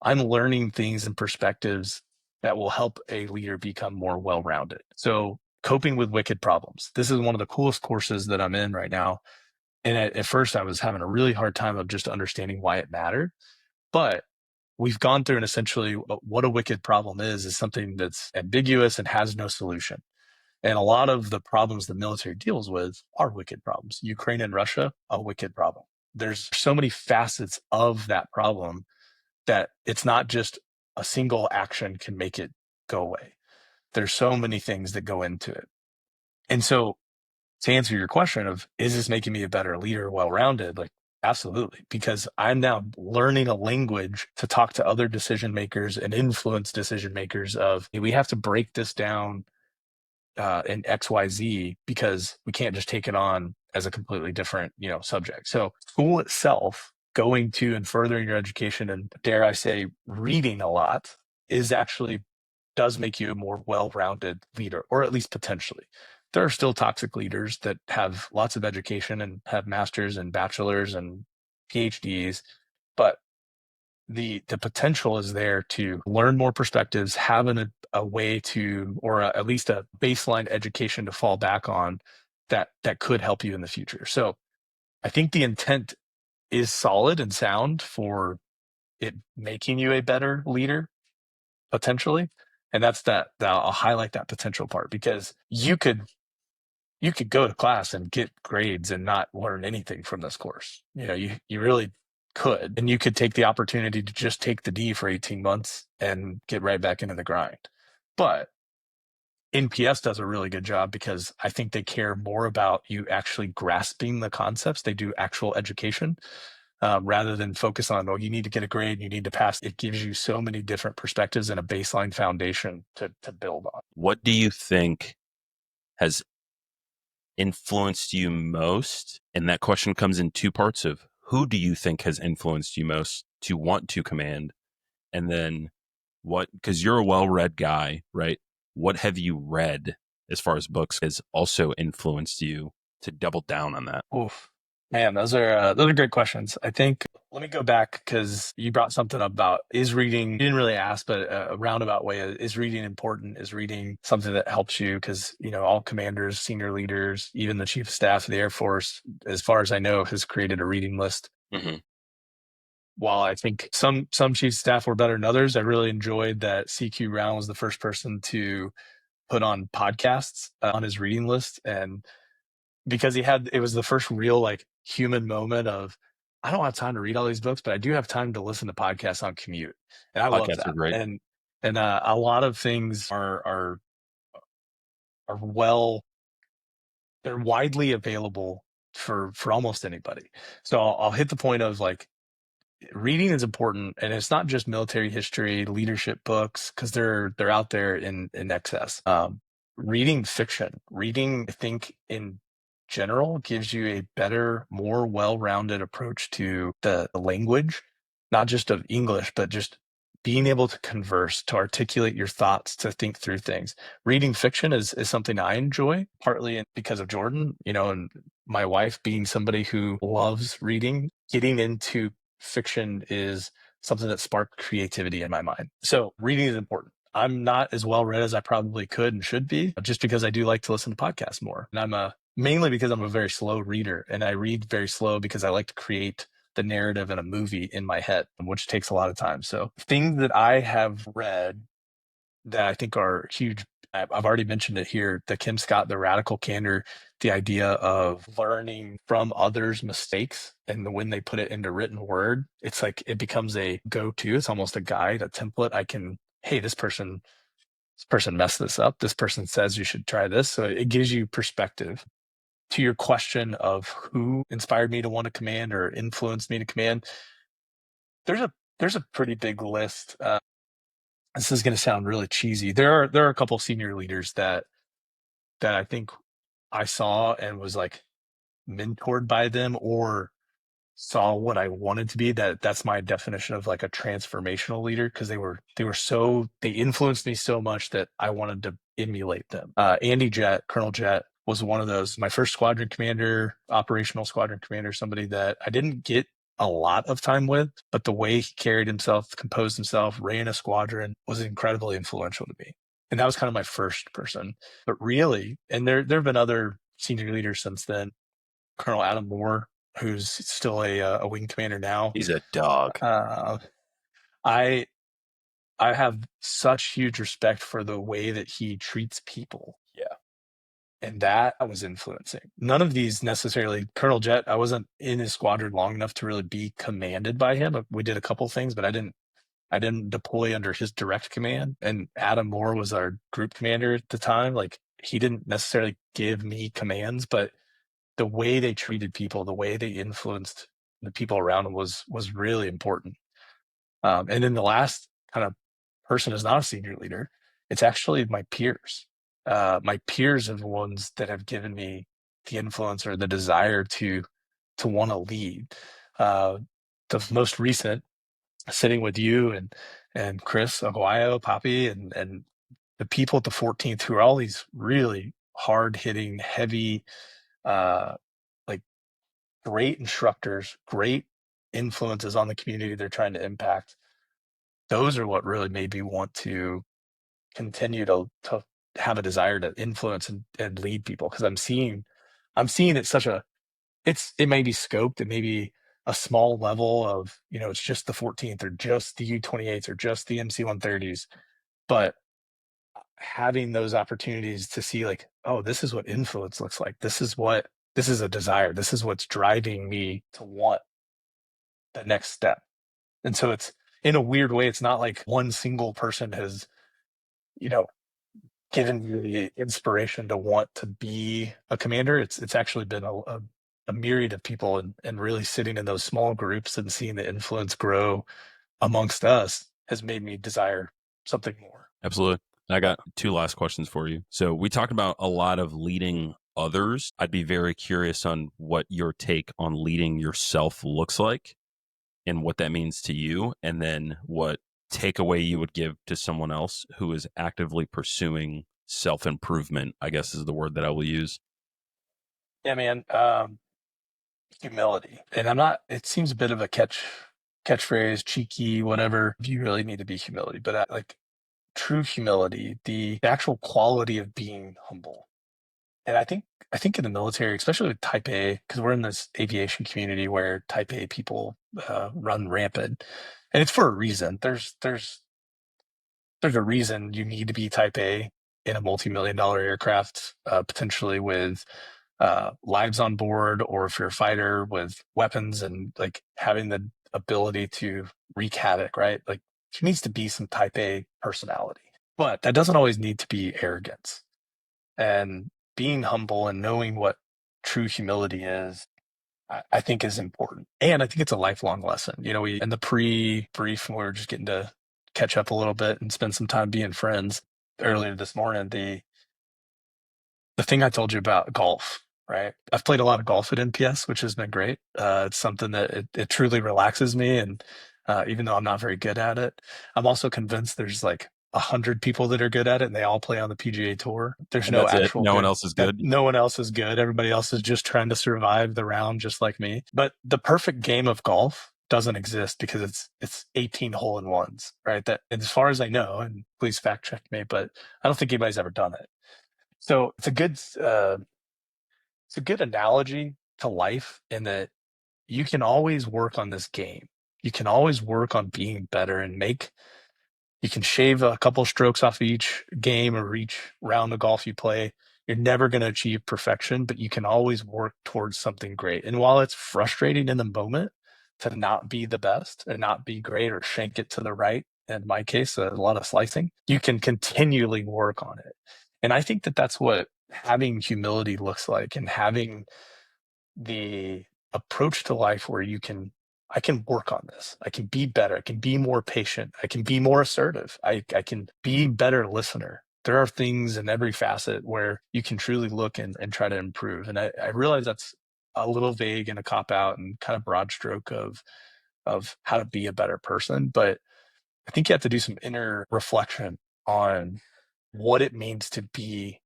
I'm learning things and perspectives that will help a leader become more well-rounded. So coping with wicked problems. This is one of the coolest courses that I'm in right now. And at first I was having a really hard time of just understanding why it mattered. But we've gone through and essentially what a wicked problem is something that's ambiguous and has no solution. And a lot of the problems the military deals with are wicked problems. Ukraine and Russia, a wicked problem. There's so many facets of that problem that it's not just a single action can make it go away. There's so many things that go into it. And so to answer your question of, is this making me a better leader, well-rounded? Like Absolutely. Because I'm now learning a language to talk to other decision makers and influence decision makers of, hey, we have to break this down in XYZ because we can't just take it on as a completely different, subject. So school itself, going to and furthering your education and dare I say reading a lot is actually does make you a more well-rounded leader, or at least potentially. There are still toxic leaders that have lots of education and have masters and bachelors and PhDs, but the potential is there to learn more perspectives, having a way to, or at least a baseline education to fall back on that could help you in the future. So I think the intent is solid and sound for it making you a better leader potentially. And that I'll highlight that potential part because you could go to class and get grades and not learn anything from this course. You really could. And you could take the opportunity to just take the D for 18 months and get right back into the grind. But NPS does a really good job because I think they care more about you actually grasping the concepts. They do actual education rather than focus on, oh, you need to get a grade, you need to pass. It gives you so many different perspectives and a baseline foundation to build on. What do you think has influenced you most? And that question comes in two parts of who do you think has influenced you most to want to command? And then what, because you're a well-read guy, right? What have you read as far as books has also influenced you to double down on that? Oof. Man, those are great questions. I think let me go back because you brought something up about is reading. You didn't really ask, but a roundabout way is reading important. Is reading something that helps you? Because all commanders, senior leaders, even the chief of staff of the Air Force, as far as I know, has created a reading list. Mm-hmm. While I think some chief of staff were better than others, I really enjoyed that CQ Round was the first person to put on podcasts on his reading list, and because it was the first real like human moment of I don't have time to read all these books, but I do have time to listen to podcasts on commute, and I love Podcasts are that. great. And a lot of things are well, they're widely available for almost anybody. So I'll hit the point of like reading is important, and it's not just military history, leadership books because they're out there in excess. Reading fiction, reading I think in general gives you a better, more well-rounded approach to the language, not just of English, but just being able to converse, to articulate your thoughts, to think through things. Reading fiction is something I enjoy, partly because of Jordan, and my wife being somebody who loves reading. Getting into fiction is something that sparked creativity in my mind. So reading is important. I'm not as well read as I probably could and should be, just because I do like to listen to podcasts more. And mainly because I'm a very slow reader, and I read very slow because I like to create the narrative in a movie in my head, which takes a lot of time. So things that I have read that I think are huge. I've already mentioned it here, the Kim Scott, the radical candor, the idea of learning from others' mistakes. And when they put it into written word, it's like it becomes a go-to. It's almost a guide, a template. Hey, this person messed this up. This person says you should try this. So it gives you perspective. To your question of who inspired me to want to command or influenced me to command, there's a pretty big list. This is going to sound really cheesy. There are a couple of senior leaders that I think I saw and was like mentored by them or saw what I wanted to be. That's my definition of like a transformational leader because they influenced me so much that I wanted to emulate them. Andy Jett, Colonel Jett was one of those. My first squadron commander, operational squadron commander, somebody that I didn't get a lot of time with, but the way he carried himself, composed himself, ran a squadron was incredibly influential to me. And that was kind of my first person. But really, and there have been other senior leaders since then. Colonel Adam Moore, who's still a wing commander now. He's a dog. I have such huge respect for the way that he treats people. Yeah. And that was influencing. None of these necessarily, Colonel Jett, I wasn't in his squadron long enough to really be commanded by him. We did a couple things, but I didn't deploy under his direct command. And Adam Moore was our group commander at the time. Like he didn't necessarily give me commands, but the way they treated people, the way they influenced the people around him was really important. And then the last kind of person is not a senior leader. It's actually my peers. My peers are the ones that have given me the influence or the desire to want to lead. Uh, the most recent, sitting with you and Chris Aguayo, Poppy, and the people at the 14th, who are all these really hard hitting, heavy, uh, like great instructors, great influences on the community they're trying to impact. Those are what really made me want to continue to have a desire to influence and lead people, because I'm seeing it such a it may be scoped, it may be a small level of, it's just the 14th or just the U28s or just the MC130s, but having those opportunities to see like, oh, this is what influence looks like. This is a desire. This is what's driving me to want the next step. And so it's, in a weird way, it's not like one single person has, you know, given you the inspiration to want to be a commander. It's actually been a myriad of people, and really sitting in those small groups and seeing the influence grow amongst us has made me desire something more. Absolutely. I got two last questions for you. So we talked about a lot of leading others. I'd be very curious on what your take on leading yourself looks like and what that means to you, and then what takeaway you would give to someone else who is actively pursuing self-improvement, I guess is the word that I will use. Yeah, man. Humility. And it seems a bit of a catchphrase, cheeky, whatever. You really need to be humility, but like true humility, the actual quality of being humble. And I think in the military, especially with Type A, because we're in this aviation community where Type A people run rampant, and it's for a reason. There's a reason you need to be Type A in a multi-million-dollar aircraft, potentially with lives on board, or if you're a fighter with weapons and like having the ability to wreak havoc, right? Like there needs to be some Type A personality, but that doesn't always need to be arrogance. And being humble and knowing what true humility is, I think is important. And I think it's a lifelong lesson. In the pre-brief, when we were just getting to catch up a little bit and spend some time being friends earlier this morning, the thing I told you about golf, right? I've played a lot of golf at NPS, which has been great. It's something that it truly relaxes me. And even though I'm not very good at it, I'm also convinced there's like 100 people that are good at it, and they all play on the PGA Tour. There's And no that's it. actual No one good. else is good. No one else is good. Everybody else is just trying to survive the round, just like me. But the perfect game of golf doesn't exist, because it's 18 hole in ones, right? That, as far as I know, and please fact check me, but I don't think anybody's ever done it. So it's a good analogy to life, in that you can always work on this game. You can always work on being better, and you can shave a couple strokes off each game or each round of golf you play. You're never going to achieve perfection, but you can always work towards something great. And while it's frustrating in the moment to not be the best and not be great or shank it to the right, in my case, a lot of slicing, you can continually work on it. And I think that that's what having humility looks like, and having the approach to life where I can work on this. I can be better. I can be more patient. I can be more assertive. I can be better listener. There are things in every facet where you can truly look and try to improve. And I realize that's a little vague and a cop out and kind of broad stroke of how to be a better person. But I think you have to do some inner reflection on what it means to be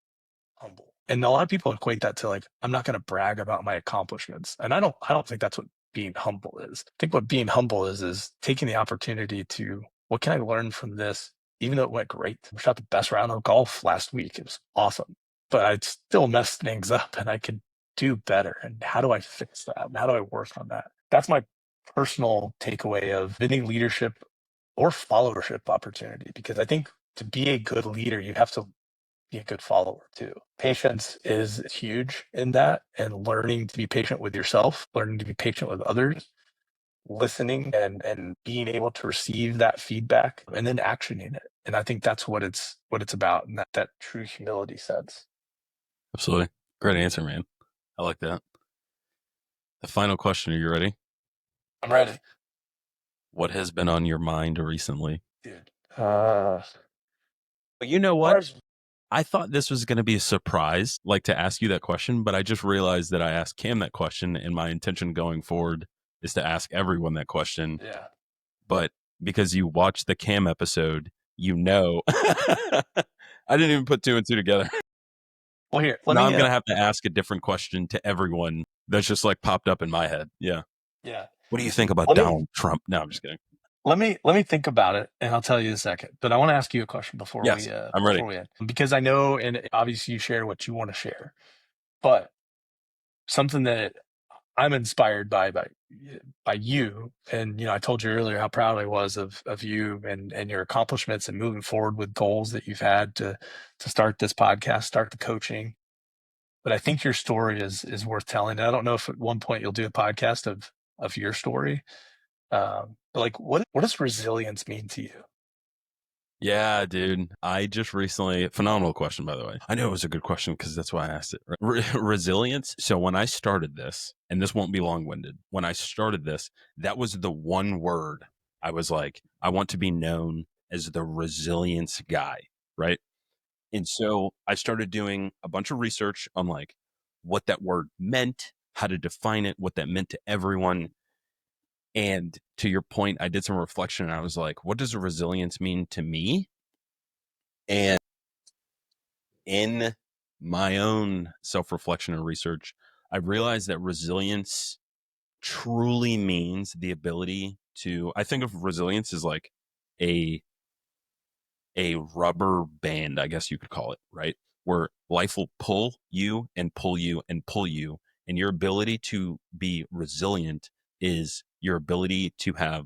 humble. And a lot of people equate that to like, I'm not going to brag about my accomplishments. And I don't think that's what being humble is. I think what being humble is taking the opportunity to, what can I learn from this? Even though it went great, we shot the best round of golf last week. It was awesome, but I still messed things up, and I could do better. And how do I fix that? And how do I work on that? That's my personal takeaway of any leadership or followership opportunity, because I think to be a good leader, you have to be a good follower too. Patience is huge in that, and learning to be patient with yourself, learning to be patient with others, listening and being able to receive that feedback and then actioning it. And I think that's what it's about, and that true humility sense. Absolutely. Great answer, man. I like that. The final question. Are you ready? I'm ready. What has been on your mind recently? Dude. But you know what? I thought this was going to be a surprise, like to ask you that question, but I just realized that I asked Cam that question, and my intention going forward is to ask everyone that question. Yeah. But because you watched the Cam episode, you know. I didn't even put two and two together. Well, here, Now I'm going to have to ask a different question to everyone that's just like popped up in my head. Yeah. Yeah. What do you think about Donald Trump? No, I'm just kidding. Let me think about it, and I'll tell you in a second. But I want to ask you a question before Yes, I'm ready. we end, because I know, and obviously you share what you want to share, but something that I'm inspired by you, and I told you earlier how proud I was of you and your accomplishments and moving forward with goals that you've had to start this podcast, start the coaching. But I think your story is worth telling. And I don't know if at one point you'll do a podcast of your story. But like, what does resilience mean to you? Yeah, dude. I just recently, phenomenal question, by the way. I know it was a good question because that's why I asked it. Resilience. So when I started this, and this won't be long winded, when I started this, that was the one word I was like, I want to be known as the resilience guy, right? And so I started doing a bunch of research on like what that word meant, how to define it, what that meant to everyone. And to your point, I did some reflection and I was like, what does resilience mean to me? And in my own self reflection and research, I realized that resilience truly means the ability to, I think of resilience as like a rubber band, I guess you could call it, right? Where life will pull you and pull you and pull you. And your ability to be resilient is your ability to have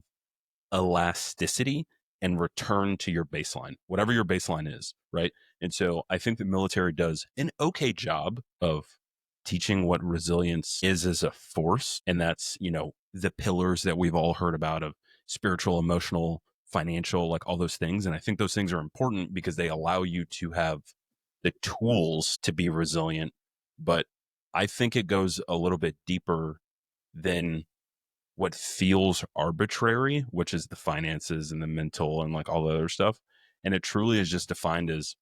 elasticity and return to your baseline, whatever your baseline is, right? And so I think the military does an okay job of teaching what resilience is as a force. And that's, the pillars that we've all heard about of spiritual, emotional, financial, like all those things. And I think those things are important because they allow you to have the tools to be resilient. But I think it goes a little bit deeper than what feels arbitrary, which is the finances and the mental and like all the other stuff. And it truly is just defined as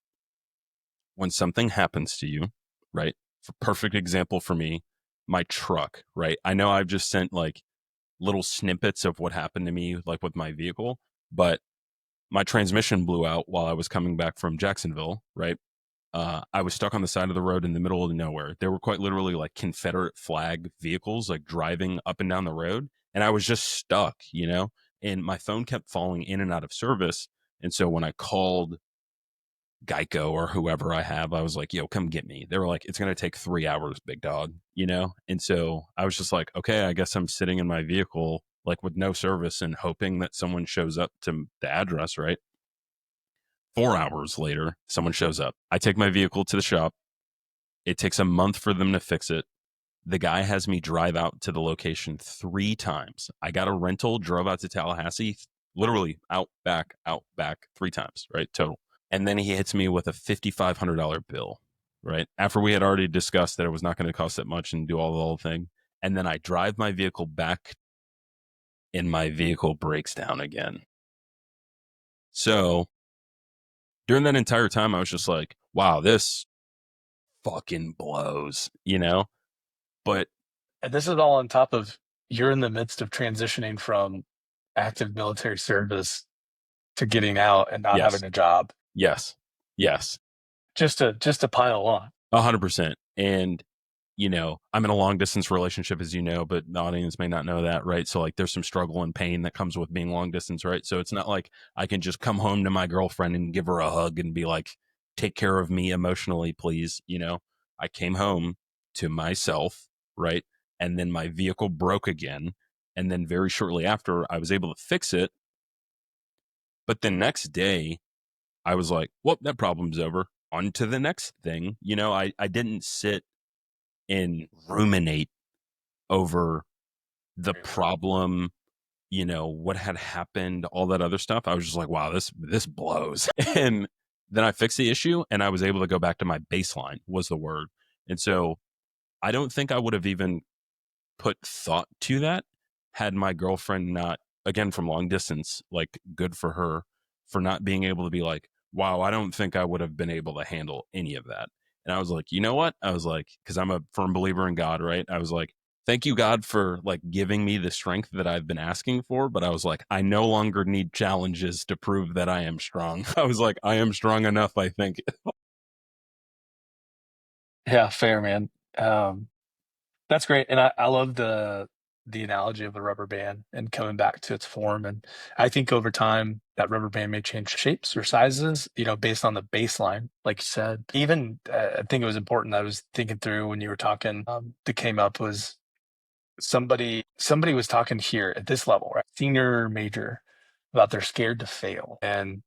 when something happens to you, right? For perfect example for me, my truck, right? I know I've just sent like little snippets of what happened to me, like with my vehicle, but my transmission blew out while I was coming back from Jacksonville, right? I was stuck on the side of the road in the middle of nowhere. There were quite literally like Confederate flag vehicles like driving up and down the road. And I was just stuck, and my phone kept falling in and out of service. And so when I called Geico or whoever I have, I was like, yo, come get me. They were like, it's going to take 3 hours, big dog, And so I was just like, okay, I guess I'm sitting in my vehicle like with no service and hoping that someone shows up to the address, right? 4 hours later, someone shows up. I take my vehicle to the shop. It takes a month for them to fix it. The guy has me drive out to the location 3 times. I got a rental, drove out to Tallahassee, literally out, back, 3 times, right? Total. And then he hits me with a $5,500 bill, right? After we had already discussed that it was not going to cost that much and do all the whole thing. And then I drive my vehicle back and my vehicle breaks down again. So during that entire time, I was just like, wow, this fucking blows, But And this is all on top of you're in the midst of transitioning from active military service to getting out and not yes, having a job. yes, Just to pile on. 100%. And, I'm in a long distance relationship, as you know, but the audience may not know that, right? So like there's some struggle and pain that comes with being long distance, right? So it's not like I can just come home to my girlfriend and give her a hug and be like, take care of me emotionally, please. I came home to myself, right? And then my vehicle broke again. And then very shortly after, I was able to fix it. But the next day, I was like, well, that problem's over. On to the next thing. I didn't sit and ruminate over the problem, what had happened, all that other stuff. I was just like, wow, this blows. And then I fixed the issue and I was able to go back to my baseline was the word. And so I don't think I would have even put thought to that had my girlfriend not, again, from long distance, like, good for her for not being able to be like, wow, I don't think I would have been able to handle any of that. And I was like, you know what? I was like, because I'm a firm believer in God, right? I was like, thank you, God, for like giving me the strength that I've been asking for. But I was like, I no longer need challenges to prove that I am strong. I was like, I am strong enough, I think. Yeah, fair, man. Um, That's great, and I love the analogy of the rubber band and coming back to its form. And I think over time that rubber band may change shapes or sizes, based on the baseline, like you said. Even I think it was important. I was thinking through when you were talking. That came up was somebody was talking here at this level, right? Senior major, about they're scared to fail. And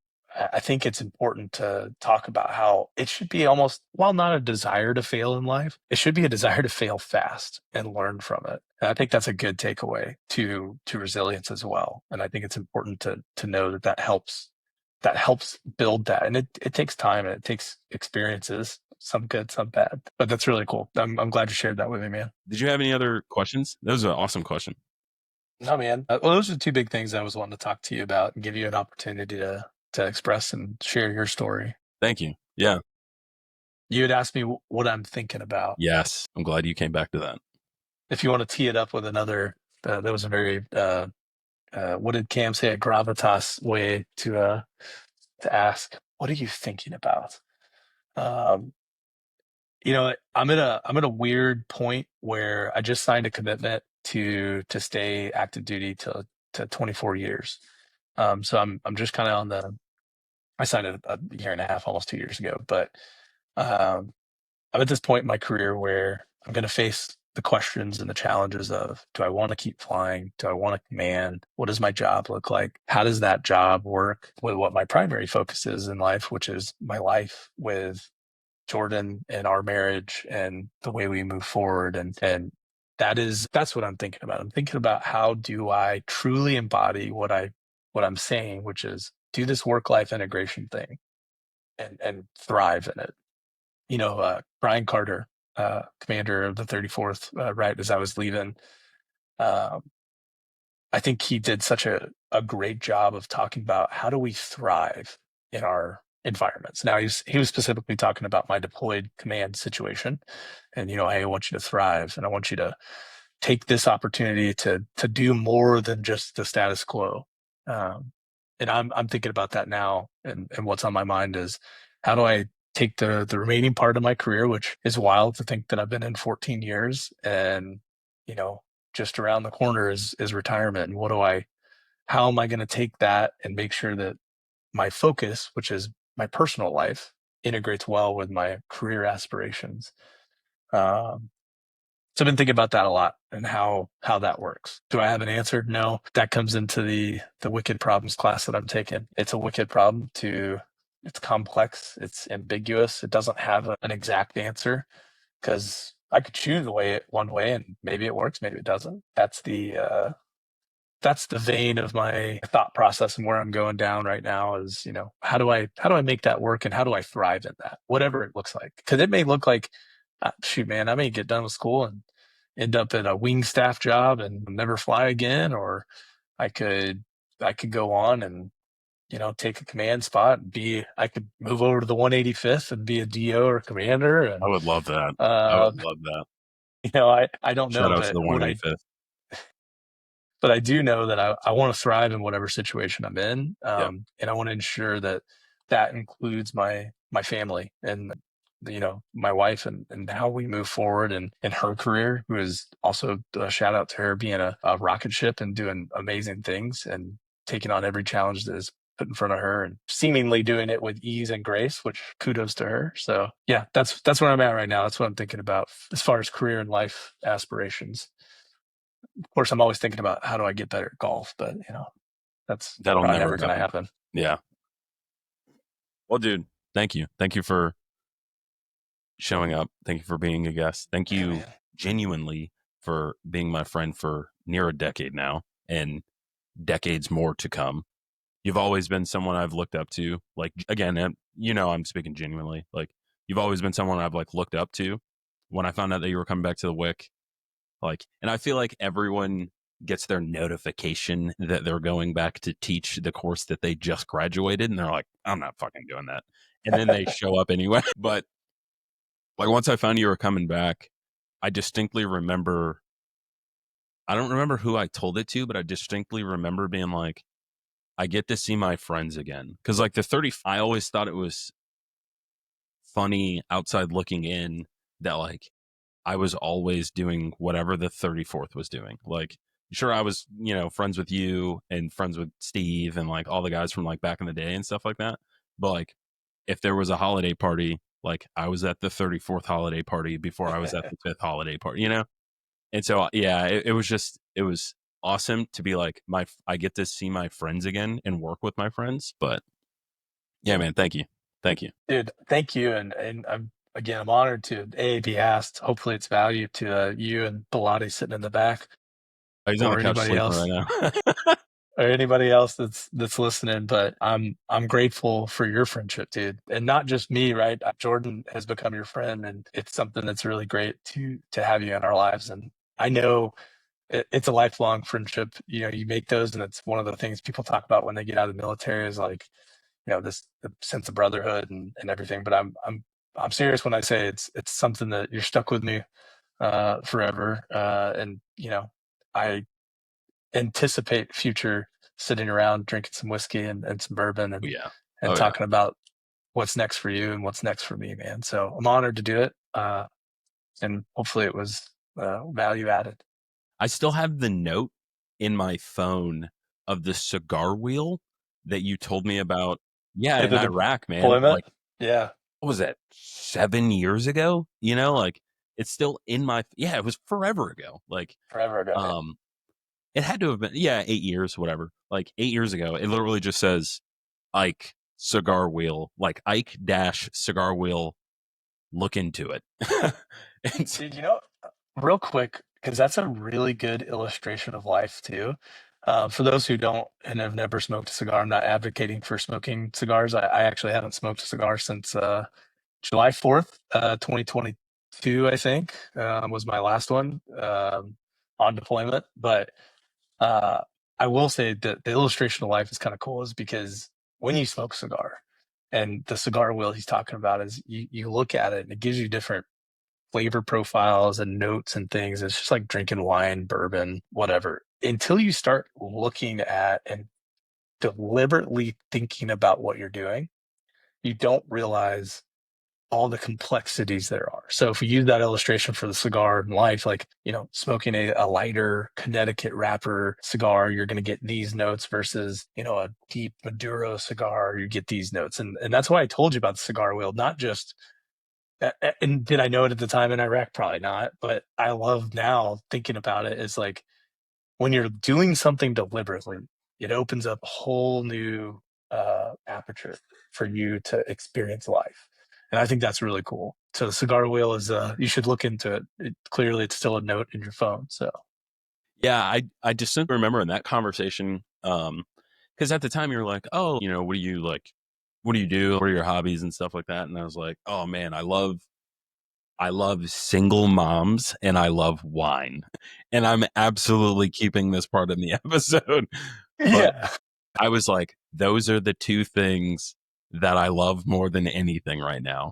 I think it's important to talk about how it should be almost, while not a desire to fail in life, it should be a desire to fail fast and learn from it. And I think that's a good takeaway to resilience as well. And I think it's important to know that that helps build that. And it takes time and it takes experiences, some good, some bad. But that's really cool. I'm glad you shared that with me, man. Did you have any other questions? That was an awesome question. No, man. Well, those are the two big things I was wanting to talk to you about and give you an opportunity to express and share your story. Thank you. Yeah. You had asked me what I'm thinking about. Yes. I'm glad you came back to that. If you want to tee it up with another, that was a very what did Cam say? A gravitas way to ask. What are you thinking about? Um, I'm at a weird point where I just signed a commitment to stay active duty to 24 years. So I'm just kind of on the. I signed it a year and a half, almost 2 years ago. But um, I'm at this point in my career where I'm going to face the questions and the challenges of: do I want to keep flying? Do I want to command? What does my job look like? How does that job work with what my primary focus is in life, which is my life with Jordan and our marriage and the way we move forward. And that's what I'm thinking about. I'm thinking about how do I truly embody what I'm saying, which is do this work-life integration thing and thrive in it. Brian Carter, commander of the 34th, right as I was leaving, um, I think he did such a great job of talking about how do we thrive in our environments. Now he was specifically talking about my deployed command situation, and hey, I want you to thrive, and I want you to take this opportunity to do more than just the status quo. Um, and I'm thinking about that now, and what's on my mind is how do I take the remaining part of my career, which is wild to think that I've been in 14 years, and you know just around the corner is retirement. And how am I going to take that and make sure that my focus, which is my personal life, integrates well with my career aspirations? Um, so I've been thinking about that a lot and how that works. Do I have an answer? No. That comes into the wicked problems class that I'm taking. It's a wicked problem it's complex, it's ambiguous, it doesn't have an exact answer, because I could choose one way and maybe it works, maybe it doesn't. That's the vein of my thought process and where I'm going down right now is, how do I make that work and how do I thrive in that, whatever it looks like? Because it may look like, shoot, man, I may get done with school and end up at a wing staff job and never fly again, or I could go on and take a command spot and I could move over to the 185th and be a DO or commander. I And would love that. I uh, would love that. I don't Shout know, out to the 185th. but I do know that I want to thrive in whatever situation I'm in, Yeah. and I want to ensure that that includes my family and my wife, and how we move forward in her career. Who is also a shout out to her being a rocket ship and doing amazing things and taking on every challenge that is put in front of her and seemingly doing it with ease and grace, which kudos to her. So yeah, that's where I'm at right now. That's what I'm thinking about as far as career and life aspirations. Of course, I'm always thinking about how do I get better at golf, but that's That'll probably never never going to happen. happen. Yeah. Well, dude, thank you. Thank you for showing up. Thank you for being a guest. Thank you man. genuinely for being my friend for near a decade now and decades more to come. You've always been someone I've looked up to. Like, again, I'm speaking genuinely. Like, you've always been someone I've like looked up to. When I found out that you were coming back to the WIC, like, and I feel like everyone gets their notification that they're going back to teach the course that they just graduated, and they're like, I'm not fucking doing that. And then they show up anyway. But like once I found you were coming back, I distinctly remember, I don't remember who I told it to, but I distinctly remember being like, I get to see my friends again. Cause like the 30, I always thought it was funny outside looking in that like I was always doing whatever the 34th was doing. Like, sure, I was, friends with you and friends with Steve and like all the guys from like back in the day and stuff like that. But like, if there was a holiday party, like I was at the 34th holiday party before I was at the 5th holiday party, And so, yeah, it was awesome to be like, I get to see my friends again and work with my friends. But yeah, man, thank you. Thank you. Dude, thank you. And I'm honored to be asked. Hopefully it's value to you and Bilotti sitting in the back, He's on or the couch anybody sleeping else. right now. Or anybody else that's listening. But I'm grateful for your friendship, dude. And not just me, right? Jordan has become your friend, and it's something that's really great to have you in our lives. And I know it's a lifelong friendship. You make those, and it's one of the things people talk about when they get out of the military is like, this the sense of brotherhood and everything. But I'm serious when I say it's something that you're stuck with me forever. And I anticipate future sitting around drinking some whiskey and some bourbon and Yeah. and talking about what's next for you and what's next for me, man. So I'm honored to do it. And hopefully it was value added. I still have the note in my phone of the cigar wheel that you told me about. Yeah, in The Iraq, man. deployment. Like, Yeah. what was that? 7 years ago? Like it's still in my, yeah, it was forever ago. Like, Forever ago. it had to have been, yeah, 8 years, whatever. Like 8 years ago, it literally just says Ike cigar wheel, like Ike dash cigar wheel, look into it. And Dude, real quick, because that's a really good illustration of life too. For those who don't and have never smoked a cigar, I'm not advocating for smoking cigars. I actually haven't smoked a cigar since July 4th, 2022, I think, was my last one on deployment. But uh, I will say that the illustration of life is kind of cool is because when you smoke a cigar and the cigar wheel he's talking about is you look at it and it gives you different flavor profiles and notes and things. It's just like drinking wine, bourbon, whatever. Until you start looking at and deliberately thinking about what you're doing, you don't realize all the complexities there are. So if we use that illustration for the cigar in life, like, smoking a lighter Connecticut wrapper cigar, you're going to get these notes versus, a deep Maduro cigar, you get these notes. And that's why I told you about the cigar wheel, not just and did I know it at the time in Iraq? Probably not. But I love now thinking about it is like when you're doing something deliberately, it opens up a whole new aperture for you to experience life. And I think that's really cool. So the cigar wheel is you should look into it. Clearly it's still a note in your phone. So yeah, I just remember in that conversation, because at the time you're like, oh, what do you like? What do you do? What are your hobbies and stuff like that? And I was like, oh man, I love single moms and I love wine. And I'm absolutely keeping this part in the episode. But yeah. I was like, those are the two things that I love more than anything right now.